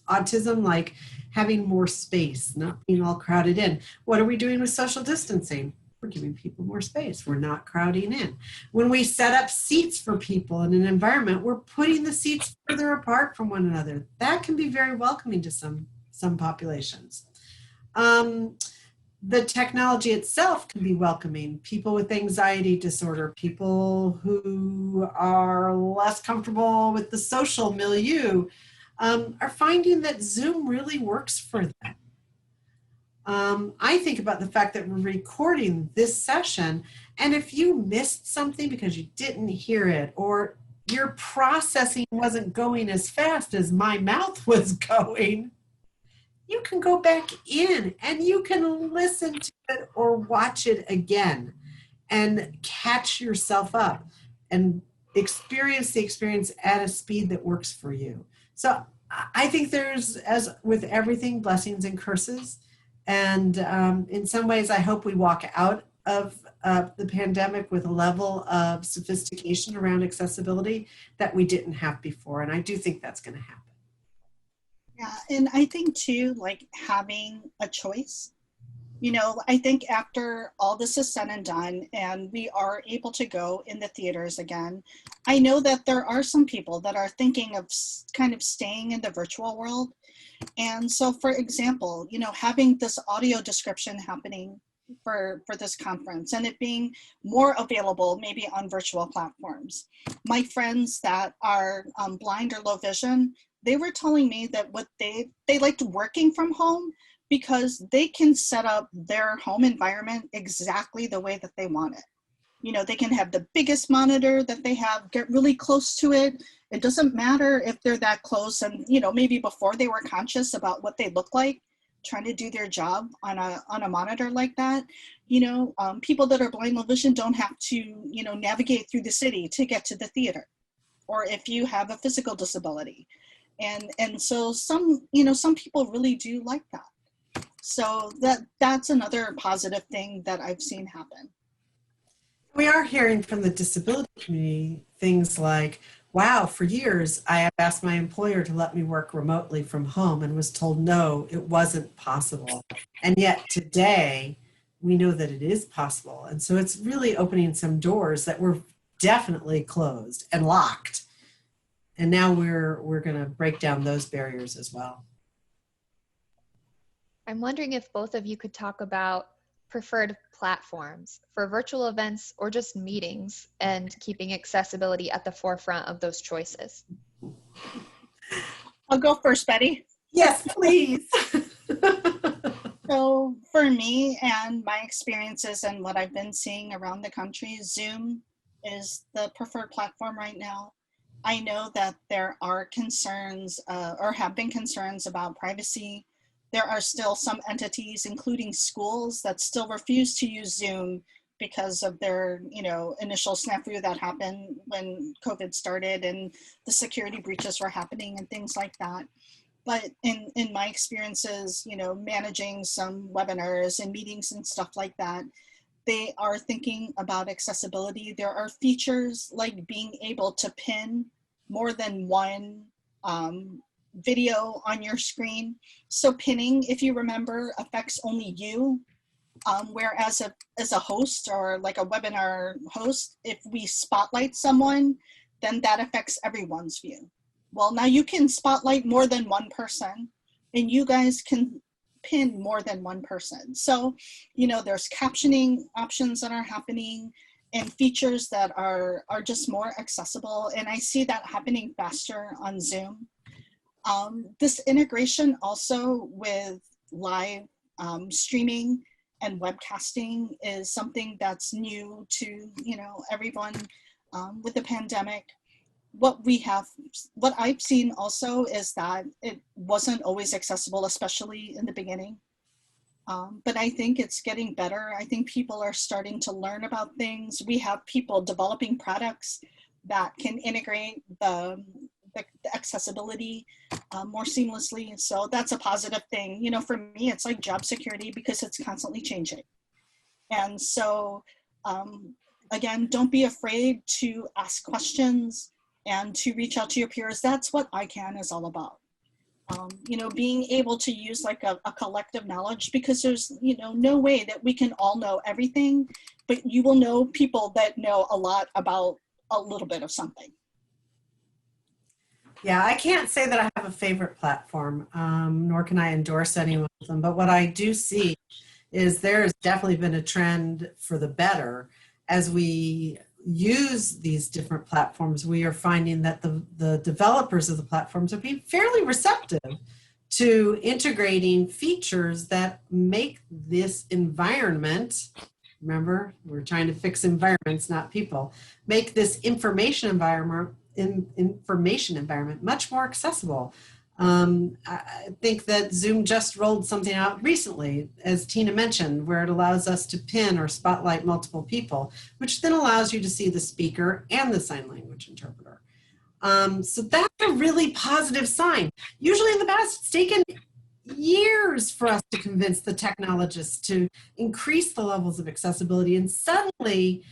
autism, like having more space, not being all crowded in. What are we doing with social distancing? We're giving people more space. We're not crowding in. When we set up seats for people in an environment, we're putting the seats further apart from one another. That can be very welcoming to some populations. The technology itself can be welcoming. People with anxiety disorder, people who are less comfortable with the social milieu, are finding that Zoom really works for them. I think about the fact that we're recording this session, and if you missed something because you didn't hear it, or your processing wasn't going as fast as my mouth was going, you can go back in and you can listen to it or watch it again and catch yourself up and experience the experience at a speed that works for you. So I think there's, as with everything, blessings and curses. And in some ways, I hope we walk out of the pandemic with a level of sophistication around accessibility that we didn't have before. And I do think that's going to happen. Yeah, and I think too, like having a choice. You know, I think after all this is said and done and we are able to go in the theaters again, I know that there are some people that are thinking of kind of staying in the virtual world. And so, for example, you know, having this audio description happening for this conference and it being more available maybe on virtual platforms. My friends that are blind or low vision, they were telling me that what they liked working from home because they can set up their home environment exactly the way that they want it. You know, they can have the biggest monitor that they have, get really close to it. It doesn't matter if they're that close and, you know, maybe before they were conscious about what they look like, trying to do their job on a monitor like that. You know, people that are blind, low vision don't have to, you know, navigate through the city to get to the theater, or if you have a physical disability. And so some, you know, some people really do like that. So that's another positive thing that I've seen happen. We are hearing from the disability community things like, wow, for years I have asked my employer to let me work remotely from home and was told no, it wasn't possible. And yet today we know that it is possible. And so it's really opening some doors that were definitely closed and locked. And now we're going to break down those barriers as well. I'm wondering if both of you could talk about preferred platforms for virtual events or just meetings and keeping accessibility at the forefront of those choices. I'll go first, Betty. Yes, please. So for me and my experiences and what I've been seeing around the country, Zoom is the preferred platform right now. I know that there are concerns or have been concerns about privacy. There are still some entities, including schools, that still refuse to use Zoom because of their, you know, initial snafu that happened when COVID started and the security breaches were happening and things like that. But in my experiences, you know, managing some webinars and meetings and stuff like that, they are thinking about accessibility. There are features like being able to pin more than one video on your screen. So pinning, if you remember, affects only you. Whereas as a host or like a webinar host, if we spotlight someone, then that affects everyone's view. Well, now you can spotlight more than one person and you guys can pin more than one person. So, you know, there's captioning options that are happening and features that are just more accessible. And I see that happening faster on Zoom. This integration also with live streaming and webcasting is something that's new to, you know, everyone with the pandemic. What I've seen also is that it wasn't always accessible, especially in the beginning. But I think it's getting better. I think people are starting to learn about things. We have people developing products that can integrate the accessibility more seamlessly. So that's a positive thing. You know, for me, it's like job security because it's constantly changing. And so Again, don't be afraid to ask questions and to reach out to your peers. That's what ICAN is all about. You know, being able to use like a collective knowledge, because there's, you know, no way that we can all know everything, but you will know people that know a lot about a little bit of something. Yeah, I can't say that I have a favorite platform, nor can I endorse any of them. But what I do see is there has definitely been a trend for the better. As we use these different platforms, we are finding that the developers of the platforms are being fairly receptive to integrating features that make this environment, remember, we're trying to fix environments, not people, make this information environment much more accessible. I think that Zoom just rolled something out recently, as Tina mentioned, where it allows us to pin or spotlight multiple people, which then allows you to see the speaker and the sign language interpreter. So that's a really positive sign. Usually in the past, it's taken years for us to convince the technologists to increase the levels of accessibility, and suddenly,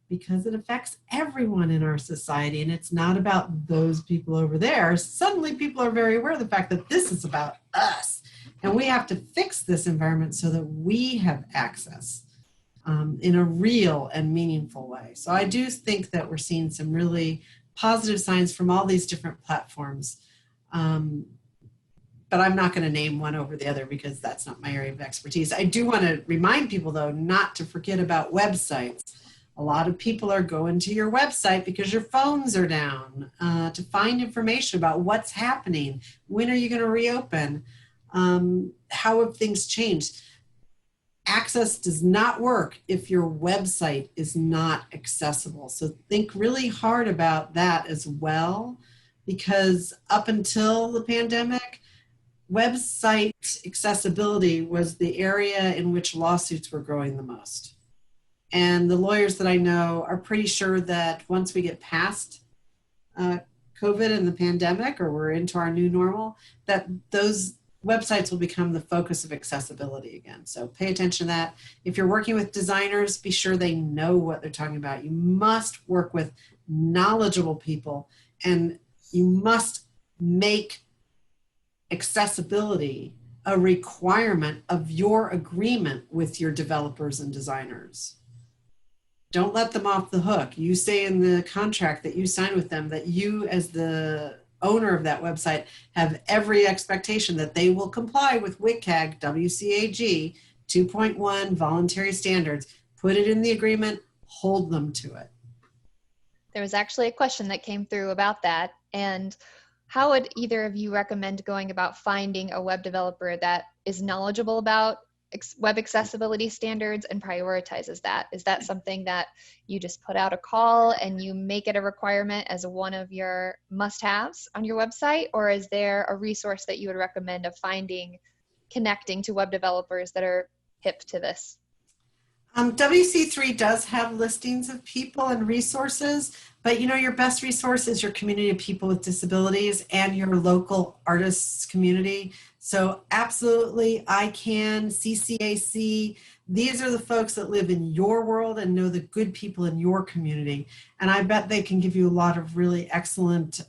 because it affects everyone in our society and it's not about those people over there, suddenly people are very aware of the fact that this is about us. And we have to fix this environment so that we have access in a real and meaningful way. So I do think that we're seeing some really positive signs from all these different platforms. But I'm not going to name one over the other because that's not my area of expertise. I do want to remind people, though, not to forget about websites. A lot of people are going to your website because your phones are down to find information about what's happening. When are you going to reopen? How have things changed? Access does not work if your website is not accessible. So think really hard about that as well, because up until the pandemic, website accessibility was the area in which lawsuits were growing the most. And the lawyers that I know are pretty sure that once we get past COVID and the pandemic, or we're into our new normal, that those websites will become the focus of accessibility again. So pay attention to that. If you're working with designers, be sure they know what they're talking about. You must work with knowledgeable people, and you must make accessibility a requirement of your agreement with your developers and designers. Don't let them off the hook. You say in the contract that you sign with them that you, as the owner of that website, have every expectation that they will comply with WCAG, WCAG 2.1 voluntary standards. Put it in the agreement, hold them to it. There was actually a question that came through about that. And how would either of you recommend going about finding a web developer that is knowledgeable about web accessibility standards and prioritizes that? Is that something that you just put out a call and you make it a requirement as one of your must-haves on your website? Or is there a resource that you would recommend of connecting to web developers that are hip to this? WC3 does have listings of people and resources, but you know, your best resource is your community of people with disabilities and your local artists community. So absolutely, ICAN, CCAC, these are the folks that live in your world and know the good people in your community. And I bet they can give you a lot of really excellent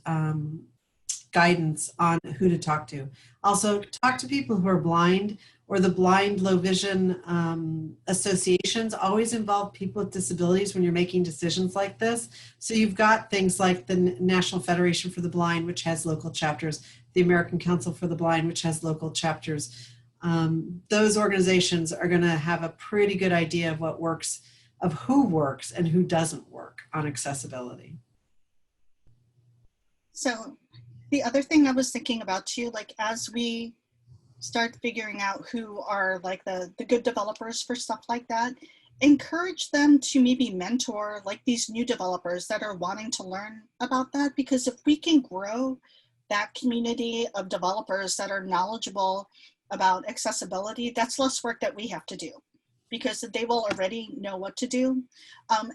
guidance on who to talk to. Also, talk to people who are blind, or the blind low vision associations always involve people with disabilities when you're making decisions like this. So you've got things like the National Federation for the Blind, which has local chapters, the American Council for the Blind, which has local chapters. Those organizations are going to have a pretty good idea of what works, of who works and who doesn't work on accessibility. So the other thing I was thinking about too, like as we start figuring out who are like the good developers for stuff like that, encourage them to maybe mentor like these new developers that are wanting to learn about that. Because if we can grow that community of developers that are knowledgeable about accessibility, that's less work that we have to do, because they will already know what to do.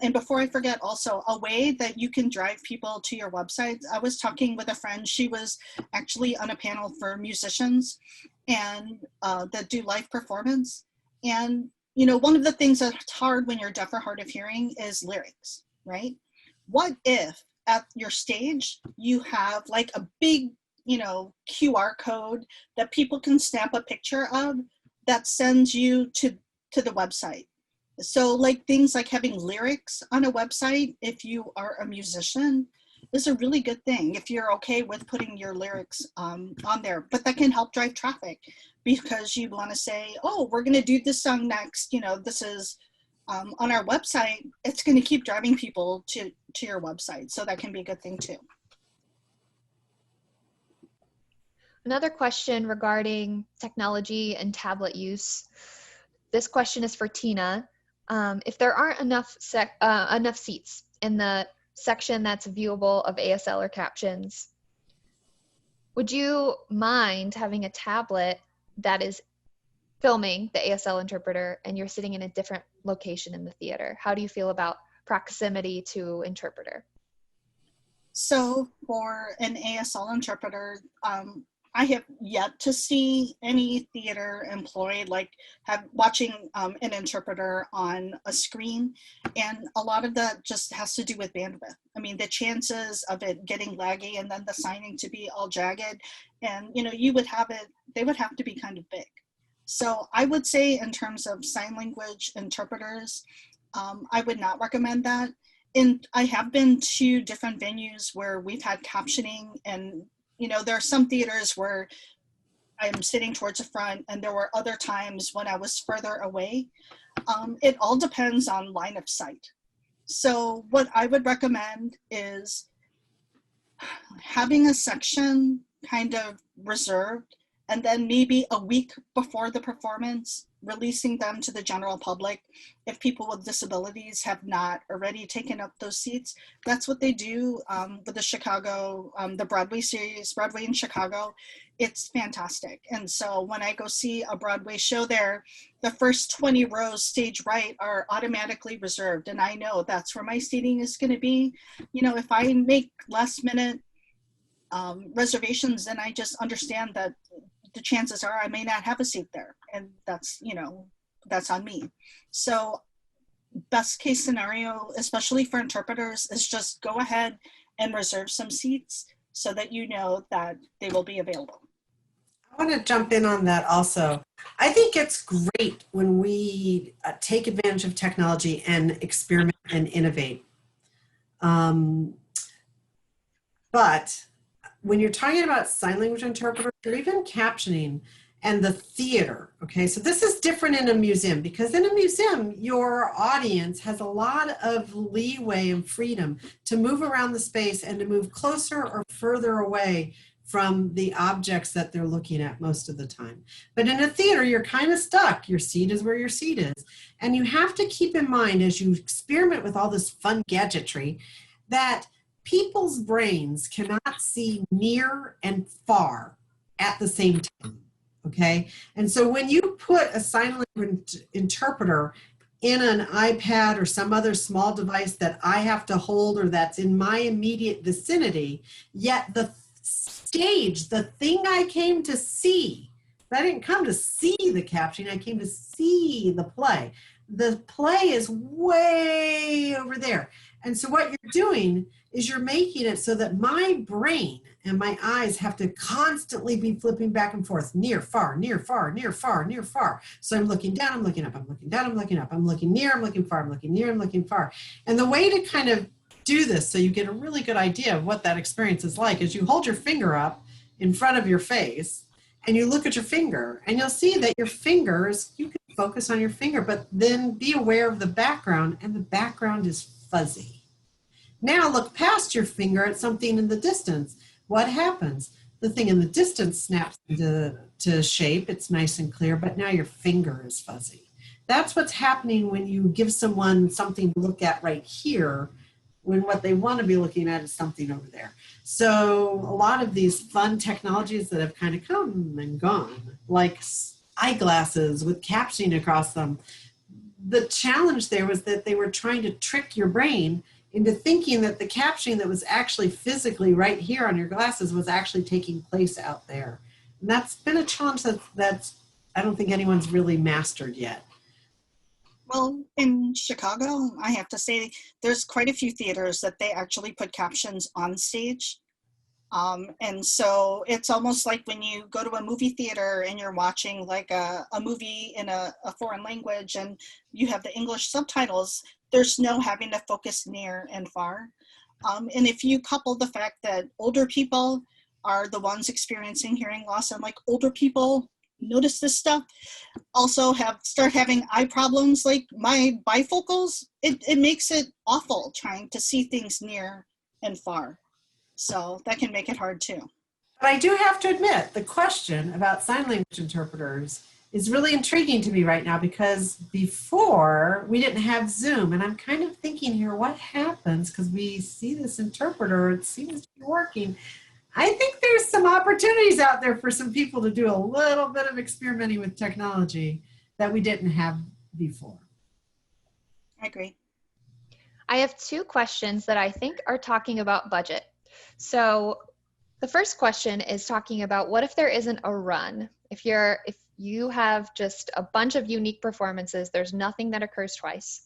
And before I forget, also a way that you can drive people to your website. I was talking with a friend, she was actually on a panel for musicians and that do live performance. And you know, one of the things that's hard when you're deaf or hard of hearing is lyrics, right? What if at your stage you have like a big, you know, QR code that people can snap a picture of that sends you to the website? So like things like having lyrics on a website, if you are a musician, is a really good thing if you're okay with putting your lyrics on there. But that can help drive traffic because you want to say, oh, we're going to do this song next. You know, this is on our website. It's going to keep driving people to your website. So that can be a good thing too. Another question regarding technology and tablet use. This question is for Tina. If there aren't enough seats in the section that's viewable of ASL or captions, would you mind having a tablet that is filming the ASL interpreter and you're sitting in a different location in the theater? How do you feel about proximity to interpreter? So for an ASL interpreter, I have yet to see any theater employed like watching an interpreter on a screen, and a lot of that just has to do with bandwidth. I mean, the chances of it getting laggy and then the signing to be all jagged, and you know, they would have to be kind of big. So I would say in terms of sign language interpreters, I would not recommend that. And I have been to different venues where we've had captioning, and you know, there are some theaters where I'm sitting towards the front, and there were other times when I was further away. It all depends on line of sight. So what I would recommend is having a section kind of reserved, and then maybe a week before the performance, releasing them to the general public. If people with disabilities have not already taken up those seats, that's what they do with the Chicago, the Broadway series, Broadway in Chicago. It's fantastic. And so when I go see a Broadway show there, the first 20 rows stage right are automatically reserved. And I know that's where my seating is going to be. You know, if I make last minute reservations, then I just understand that the chances are I may not have a seat there, and that's, you know, that's on me. So best case scenario, especially for interpreters, is just go ahead and reserve some seats so that you know that they will be available. I want to jump in on that also. I think it's great when we take advantage of technology and experiment and innovate. But when you're talking about sign language interpreters or even captioning and the theater, okay, so this is different in a museum, because in a museum, your audience has a lot of leeway and freedom to move around the space and to move closer or further away from the objects that they're looking at most of the time. But in a theater, you're kind of stuck. Your seat is where your seat is. And you have to keep in mind as you experiment with all this fun gadgetry that people's brains cannot see near and far at the same time, okay? And so when you put a sign language interpreter in an iPad or some other small device that I have to hold or that's in my immediate vicinity, yet the stage, the thing I came to see, I didn't come to see the captioning, I came to see the play. The play is way over there. And so what you're doing is you're making it so that my brain and my eyes have to constantly be flipping back and forth, near, far, near, far, near, far, near, far. So I'm looking down, I'm looking up, I'm looking down, I'm looking up, I'm looking near, I'm looking far, I'm looking near, I'm looking far. And the way to kind of do this so you get a really good idea of what that experience is like is you hold your finger up in front of your face and you look at your finger, and you'll see that your fingers, you can focus on your finger, but then be aware of the background, and the background is fuzzy. Now look past your finger at something in the distance. What happens? The thing in the distance snaps into shape. It's nice and clear, but now your finger is fuzzy. That's what's happening when you give someone something to look at right here, when what they want to be looking at is something over there. So a lot of these fun technologies that have kind of come and gone, like eyeglasses with captioning across them, the challenge there was that they were trying to trick your brain into thinking that the captioning that was actually physically right here on your glasses was actually taking place out there. And that's been a challenge that's I don't think anyone's really mastered yet. Well, in Chicago, I have to say there's quite a few theaters that they actually put captions on stage. And so it's almost like when you go to a movie theater and you're watching like a movie in a foreign language and you have the English subtitles, there's no having to focus near and far. And if you couple the fact that older people are the ones experiencing hearing loss, and like older people notice this stuff, also start having eye problems like my bifocals, it makes it awful trying to see things near and far. So that can make it hard too. But I do have to admit, the question about sign language interpreters is really intriguing to me right now, because before we didn't have Zoom, and I'm kind of thinking here, what happens? Because we see this interpreter, it seems to be working. I think there's some opportunities out there for some people to do a little bit of experimenting with technology that we didn't have before. I agree. I have two questions that I think are talking about budget. So the first question is talking about, what if there isn't a run? If you have just a bunch of unique performances, there's nothing that occurs twice.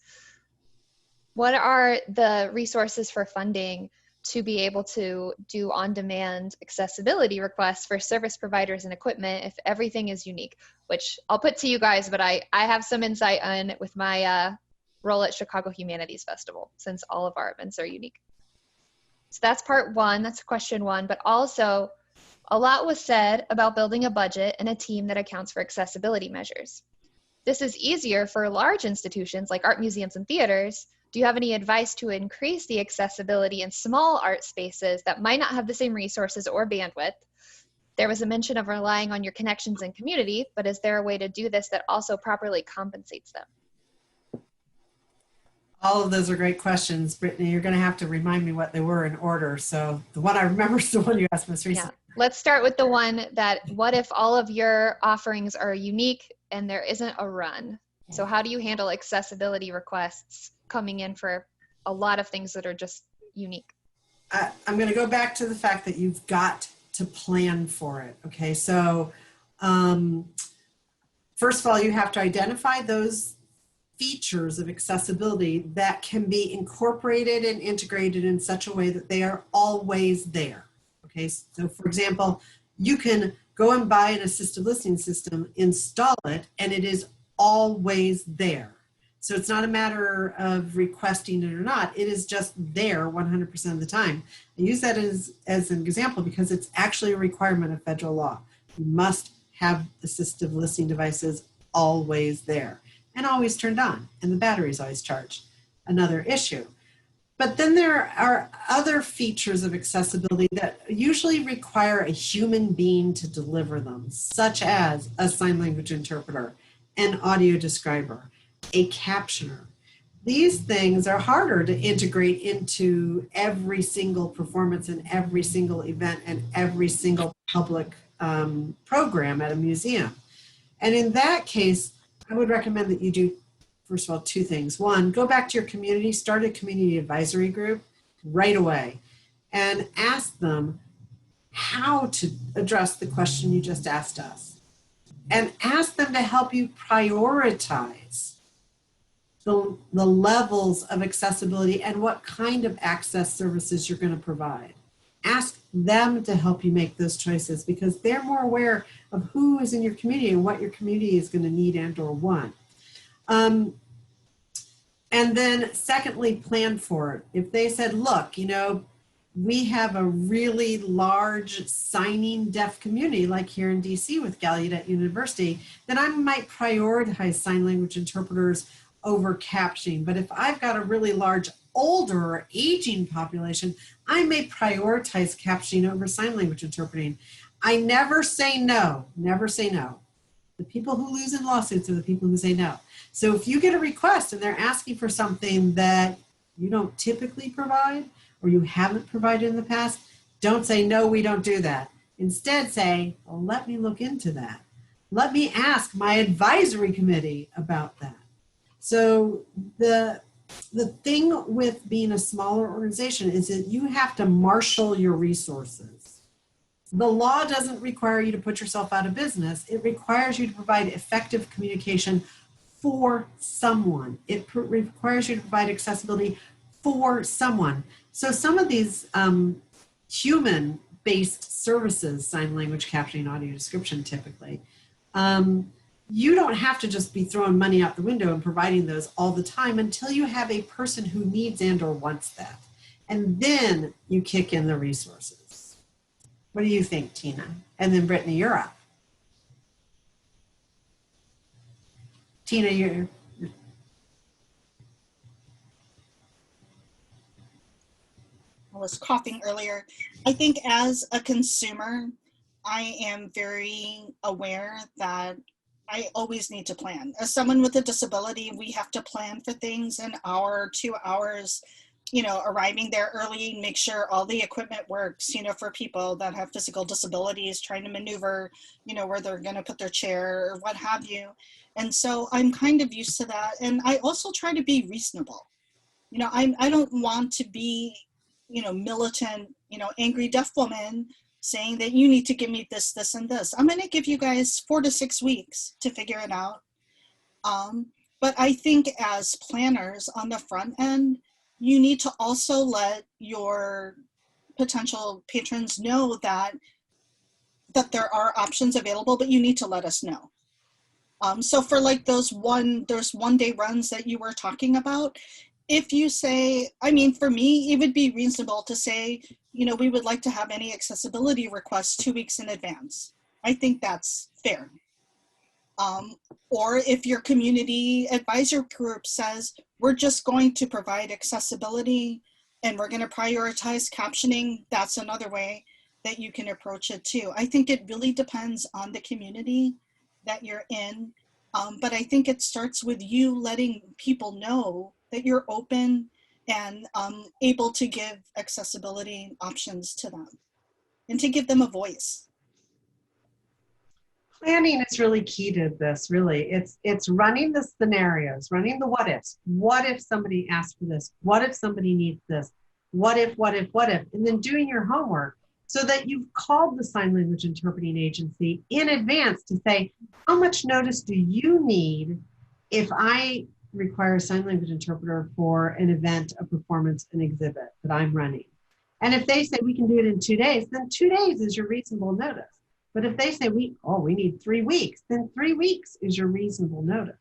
What are the resources for funding to be able to do on-demand accessibility requests for service providers and equipment if everything is unique? Which I'll put to you guys, but I have some insight on with my role at Chicago Humanities Festival, since all of our events are unique. So that's part one, that's question one, but also a lot was said about building a budget and a team that accounts for accessibility measures. This is easier for large institutions like art museums and theaters. Do you have any advice to increase the accessibility in small art spaces that might not have the same resources or bandwidth? There was a mention of relying on your connections and community, but is there a way to do this that also properly compensates them? All of those are great questions, Brittany. You're going to have to remind me what they were in order. So the one I remember is the one you asked most recently. Yeah. Let's start with the one that, what if all of your offerings are unique and there isn't a run? So how do you handle accessibility requests coming in for a lot of things that are just unique? I'm going to go back to the fact that you've got to plan for it. Okay, so first of all, you have to identify those features of accessibility that can be incorporated and integrated in such a way that they are always there. Okay, so for example, you can go and buy an assistive listening system, install it, and it is always there. So it's not a matter of requesting it or not, it is just there 100% of the time. I use that as an example because it's actually a requirement of federal law. You must have assistive listening devices always there and always turned on, and the battery is always charged. Another issue. But then there are other features of accessibility that usually require a human being to deliver them, such as a sign language interpreter, an audio describer, a captioner. These things are harder to integrate into every single performance and every single event and every single public program at a museum. And in that case, I would recommend that you do, first of all, two things. One, go back to your community, start a community advisory group right away, and ask them how to address the question you just asked us. And ask them to help you prioritize the levels of accessibility and what kind of access services you're going to provide. Ask them to help you make those choices because they're more aware of who is in your community and what your community is going to need and or want. And then secondly, plan for it. If they said, look, you know, we have a really large signing deaf community like here in DC with Gallaudet University, then I might prioritize sign language interpreters over captioning. But if I've got a really large older or aging population, I may prioritize captioning over sign language interpreting. I never say no, never say no. The people who lose in lawsuits are the people who say no. So if you get a request and they're asking for something that you don't typically provide or you haven't provided in the past, don't say, no, we don't do that. Instead say, well, let me look into that. Let me ask my advisory committee about that. So the thing with being a smaller organization is that you have to marshal your resources. The law doesn't require you to put yourself out of business. It requires you to provide effective communication for someone. It requires you to provide accessibility for someone. So some of these human-based services, sign language, captioning, audio description typically, you don't have to just be throwing money out the window and providing those all the time until you have a person who needs and or wants that. And then you kick in the resources. What do you think, Tina? And then Brittany, you're up. Tina, you're... I was coughing earlier. I think as a consumer, I am very aware that I always need to plan. As someone with a disability, we have to plan for things an hour, 2 hours, you know, arriving there early, make sure all the equipment works, you know, for people that have physical disabilities, trying to maneuver, you know, where they're going to put their chair or what have you. And so I'm kind of used to that. And I also try to be reasonable. You know, I don't want to be, you know, militant, you know, angry deaf woman saying that you need to give me this, this, and this. I'm going to give you guys 4 to 6 weeks to figure it out. But I think as planners on the front end, you need to also let your potential patrons know that there are options available, but you need to let us know. So for like those one-day runs that you were talking about, if you say, I mean, for me, it would be reasonable to say, you know, we would like to have any accessibility requests 2 weeks in advance. I think that's fair. Or if your community advisor group says, we're just going to provide accessibility and we're going to prioritize captioning, that's another way that you can approach it too. I think it really depends on the community that you're in. But I think it starts with you letting people know that you're open and able to give accessibility options to them and to give them a voice. Planning is really key to this, really. It's running the scenarios, running the what ifs. What if somebody asks for this? What if somebody needs this? What if? And then doing your homework so that you've called the sign language interpreting agency in advance to say, how much notice do you need if I require a sign language interpreter for an event, a performance, an exhibit that I'm running? And if they say we can do it in 2 days, then 2 days is your reasonable notice. But if they say we need 3 weeks, then 3 weeks is your reasonable notice.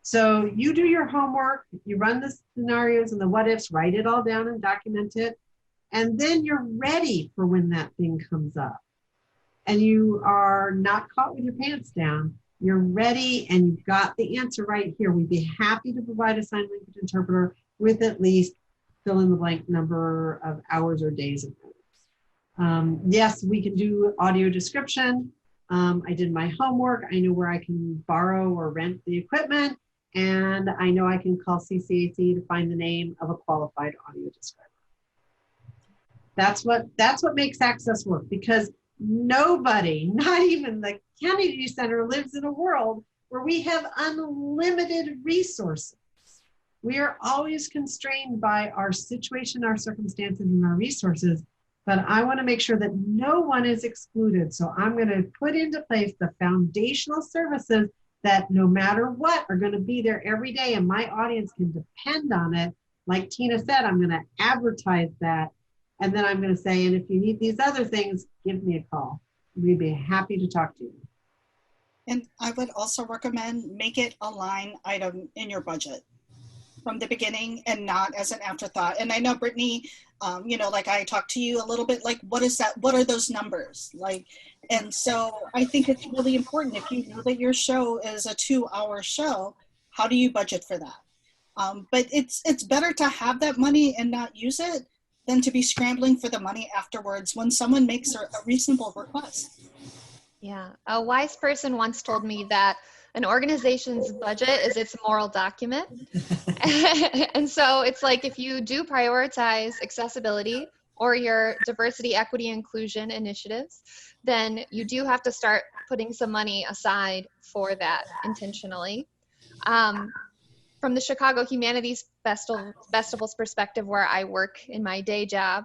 So you do your homework, you run the scenarios and the what ifs, write it all down and document it. And then you're ready for when that thing comes up. And you are not caught with your pants down. You're ready and you've got the answer right here. We'd be happy to provide a sign language interpreter with at least fill in the blank number of hours or days of notice. Yes, we can do audio description. I did my homework. I know where I can borrow or rent the equipment. And I know I can call CCAC to find the name of a qualified audio describer. That's what makes access work, because nobody, not even the Kennedy Center, lives in a world where we have unlimited resources. We are always constrained by our situation, our circumstances, and our resources, but I want to make sure that no one is excluded. So I'm going to put into place the foundational services that no matter what are going to be there every day, and my audience can depend on it. Like Tina said, I'm going to advertise that. And then I'm going to say, and if you need these other things, give me a call. We'd be happy to talk to you. And I would also recommend make it a line item in your budget from the beginning and not as an afterthought. And I know, Brittany, you know, like I talked to you a little bit, like, what is that? What are those numbers? Like, and so I think it's really important. If you know that your show is a 2-hour show, how do you budget for that? But it's better to have that money and not use it than to be scrambling for the money afterwards when someone makes a reasonable request. Yeah, a wise person once told me that an organization's budget is its moral document. And so it's like, if you do prioritize accessibility or your diversity, equity, inclusion initiatives, then you do have to start putting some money aside for that intentionally. From the Chicago Humanities Festival's perspective, where I work in my day job,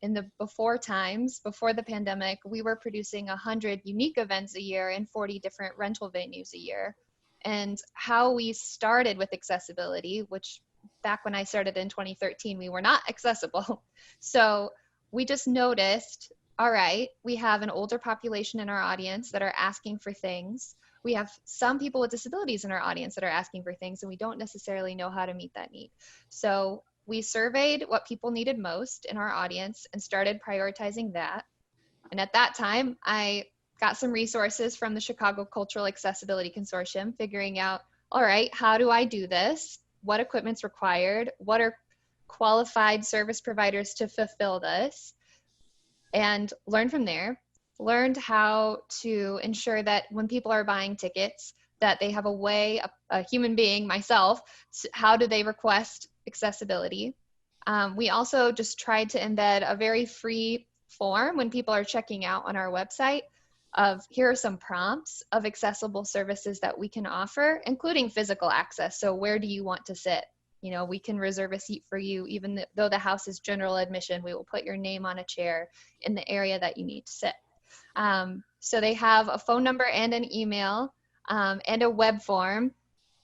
in the before the pandemic, we were producing 100 unique events a year in 40 different rental venues a year. and how we started with accessibility, which back when I started in 2013, we were not accessible. So we just noticed, all right, we have an older population in our audience that are asking for things. We have some people with disabilities in our audience that are asking for things, and we don't necessarily know how to meet that need. So we surveyed what people needed most in our audience and started prioritizing that. And at that time, I got some resources from the Chicago Cultural Accessibility Consortium, figuring out, all right, how do I do this? What equipment's required? What are qualified service providers to fulfill this? And learned from there. Learned how to ensure that when people are buying tickets, that they have a way, a human being, myself, how do they request accessibility? We also just tried to embed a very free form when people are checking out on our website of, here are some prompts of accessible services that we can offer, including physical access. So where do you want to sit? You know, we can reserve a seat for you, even though the house is general admission. We will put your name on a chair in the area that you need to sit. So they have a phone number and an email and a web form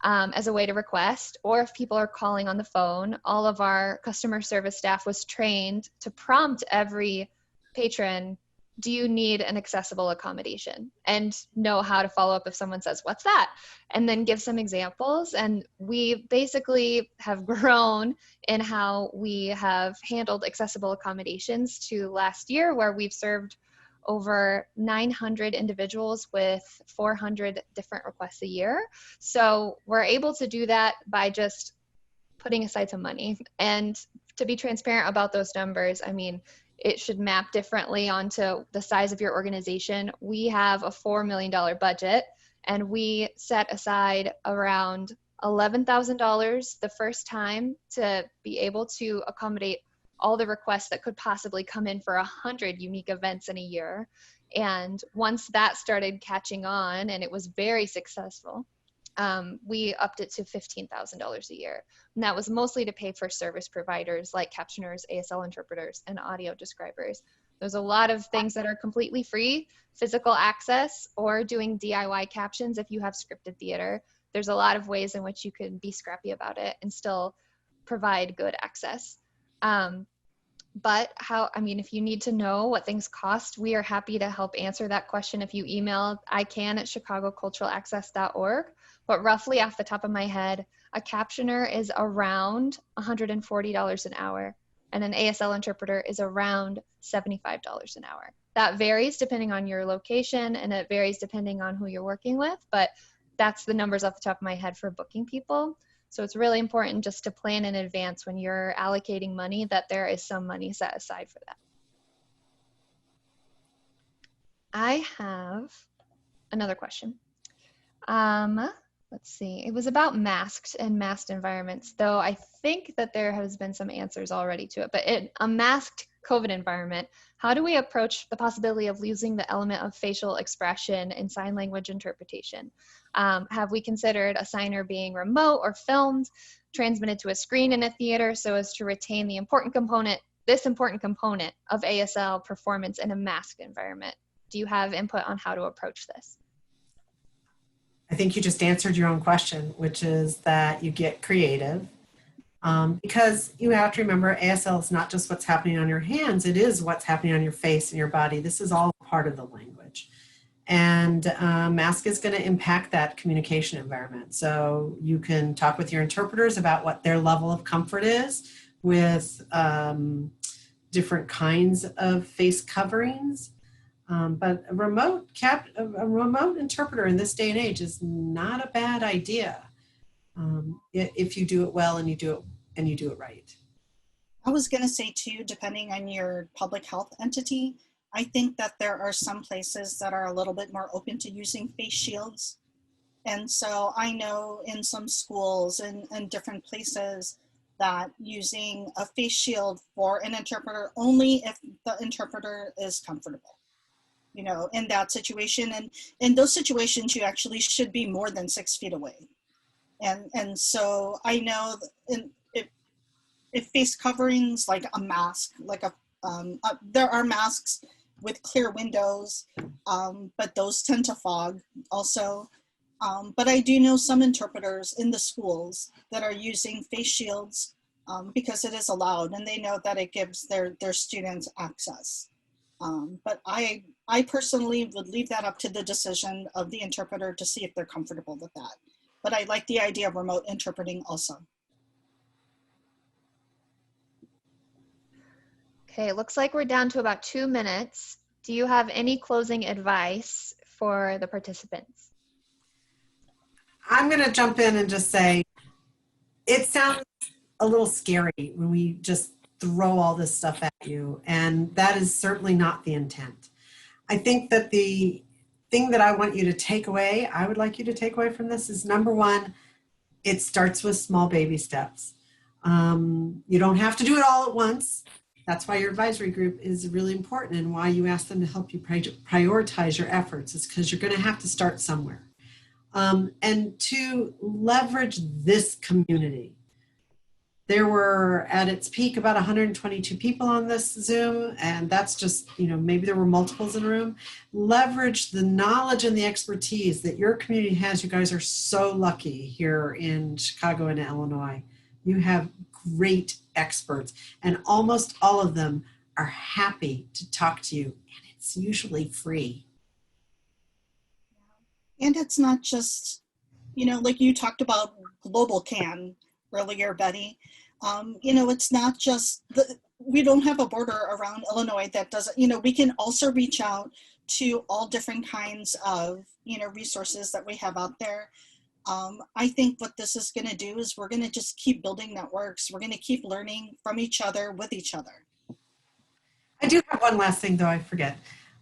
as a way to request. Or if people are calling on the phone, all of our customer service staff was trained to prompt every patron, do you need an accessible accommodation? And know how to follow up if someone says, what's that? And then give some examples. And we basically have grown in how we have handled accessible accommodations to last year, where we've served over 900 individuals with 400 different requests a year. So we're able to do that by just putting aside some money. And to be transparent about those numbers, I mean, it should map differently onto the size of your organization. We have a $4 million budget, and we set aside around $11,000 the first time to be able to accommodate all the requests that could possibly come in for 100 unique events in a year. And once that started catching on, and it was very successful, we upped it to $15,000 a year. And that was mostly to pay for service providers like captioners, ASL interpreters, and audio describers. There's a lot of things that are completely free, physical access, or doing DIY captions if you have scripted theater. There's a lot of ways in which you can be scrappy about it and still provide good access. But if you need to know what things cost, we are happy to help answer that question if you email ICAN at chicagoculturalaccess.org. But roughly off the top of my head, a captioner is around $140 an hour, and an ASL interpreter is around $75 an hour. That varies depending on your location, and it varies depending on who you're working with, but that's the numbers off the top of my head for booking people. So it's really important just to plan in advance when you're allocating money that there is some money set aside for that. I have another question. Let's see, it was about masked and masked environments, though I think that there has been some answers already to it. But in a masked COVID environment, how do we approach the possibility of losing the element of facial expression in sign language interpretation? Have we considered a signer being remote or filmed, transmitted to a screen in a theater so as to retain the important component of ASL performance in a masked environment? Do you have input on how to approach this? I think you just answered your own question, which is that you get creative. Because you have to remember, ASL is not just what's happening on your hands, it is what's happening on your face and your body. This is all part of the language. And mask is going to impact that communication environment. So you can talk with your interpreters about what their level of comfort is with different kinds of face coverings. But a remote interpreter in this day and age is not a bad idea if you do it well and you do it right. I was going to say too, depending on your public health entity, I think that there are some places that are a little bit more open to using face shields. And so I know in some schools and different places that using a face shield for an interpreter only if the interpreter is comfortable, you know, in that situation. And in those situations, you actually should be more than 6 feet away. And so I know if face coverings like a mask, like there are masks with clear windows, but those tend to fog also. But I do know some interpreters in the schools that are using face shields because it is allowed, and they know that it gives their students access. But I personally would leave that up to the decision of the interpreter to see if they're comfortable with that. But I like the idea of remote interpreting also. Okay, it looks like we're down to about 2 minutes. Do you have any closing advice for the participants? I'm going to jump in and just say, it sounds a little scary when we just throw all this stuff at you, and that is certainly not the intent. I think that the thing that I want you to take away, I would like you to take away from this is, number one, it starts with small baby steps. You don't have to do it all at once. That's why your advisory group is really important, and why you ask them to help you prioritize your efforts, is because you're going to have to start somewhere. And to leverage this community. There were at its peak about 122 people on this Zoom, and that's just, maybe there were multiples in a room. Leverage the knowledge and the expertise that your community has. You guys are so lucky here in Chicago and Illinois. You have great experts, and almost all of them are happy to talk to you, and it's usually free. And it's not just, like you talked about Global CAN earlier, Betty. It's not just, we don't have a border around Illinois that doesn't, we can also reach out to all different kinds of, resources that we have out there. I think what this is going to do is we're going to just keep building networks. We're going to keep learning from each other, with each other. I do have one last thing, though, I forget.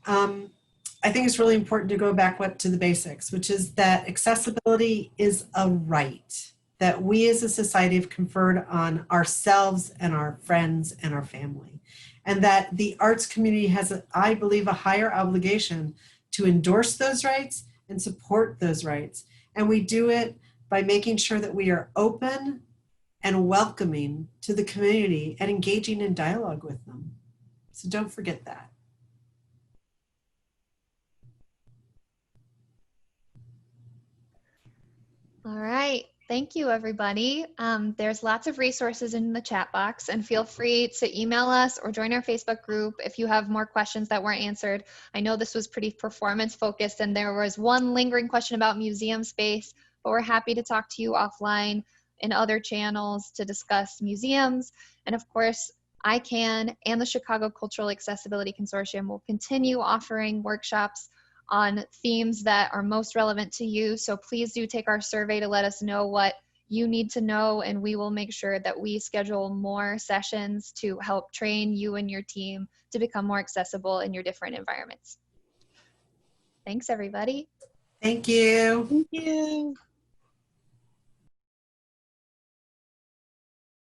I think it's really important to go back to the basics, which is that accessibility is a right that we as a society have conferred on ourselves and our friends and our family. And that the arts community has, I believe, a higher obligation to endorse those rights and support those rights. And we do it by making sure that we are open and welcoming to the community and engaging in dialogue with them. So don't forget that. All right. Thank you, everybody. There's lots of resources in the chat box, and feel free to email us or join our Facebook group if you have more questions that weren't answered. I know this was pretty performance focused, and there was one lingering question about museum space, but we're happy to talk to you offline in other channels to discuss museums. And of course, ICAN and the Chicago Cultural Accessibility Consortium will continue offering workshops on themes that are most relevant to you. So please do take our survey to let us know what you need to know, and we will make sure that we schedule more sessions to help train you and your team to become more accessible in your different environments. Thanks, everybody. Thank you. Thank you.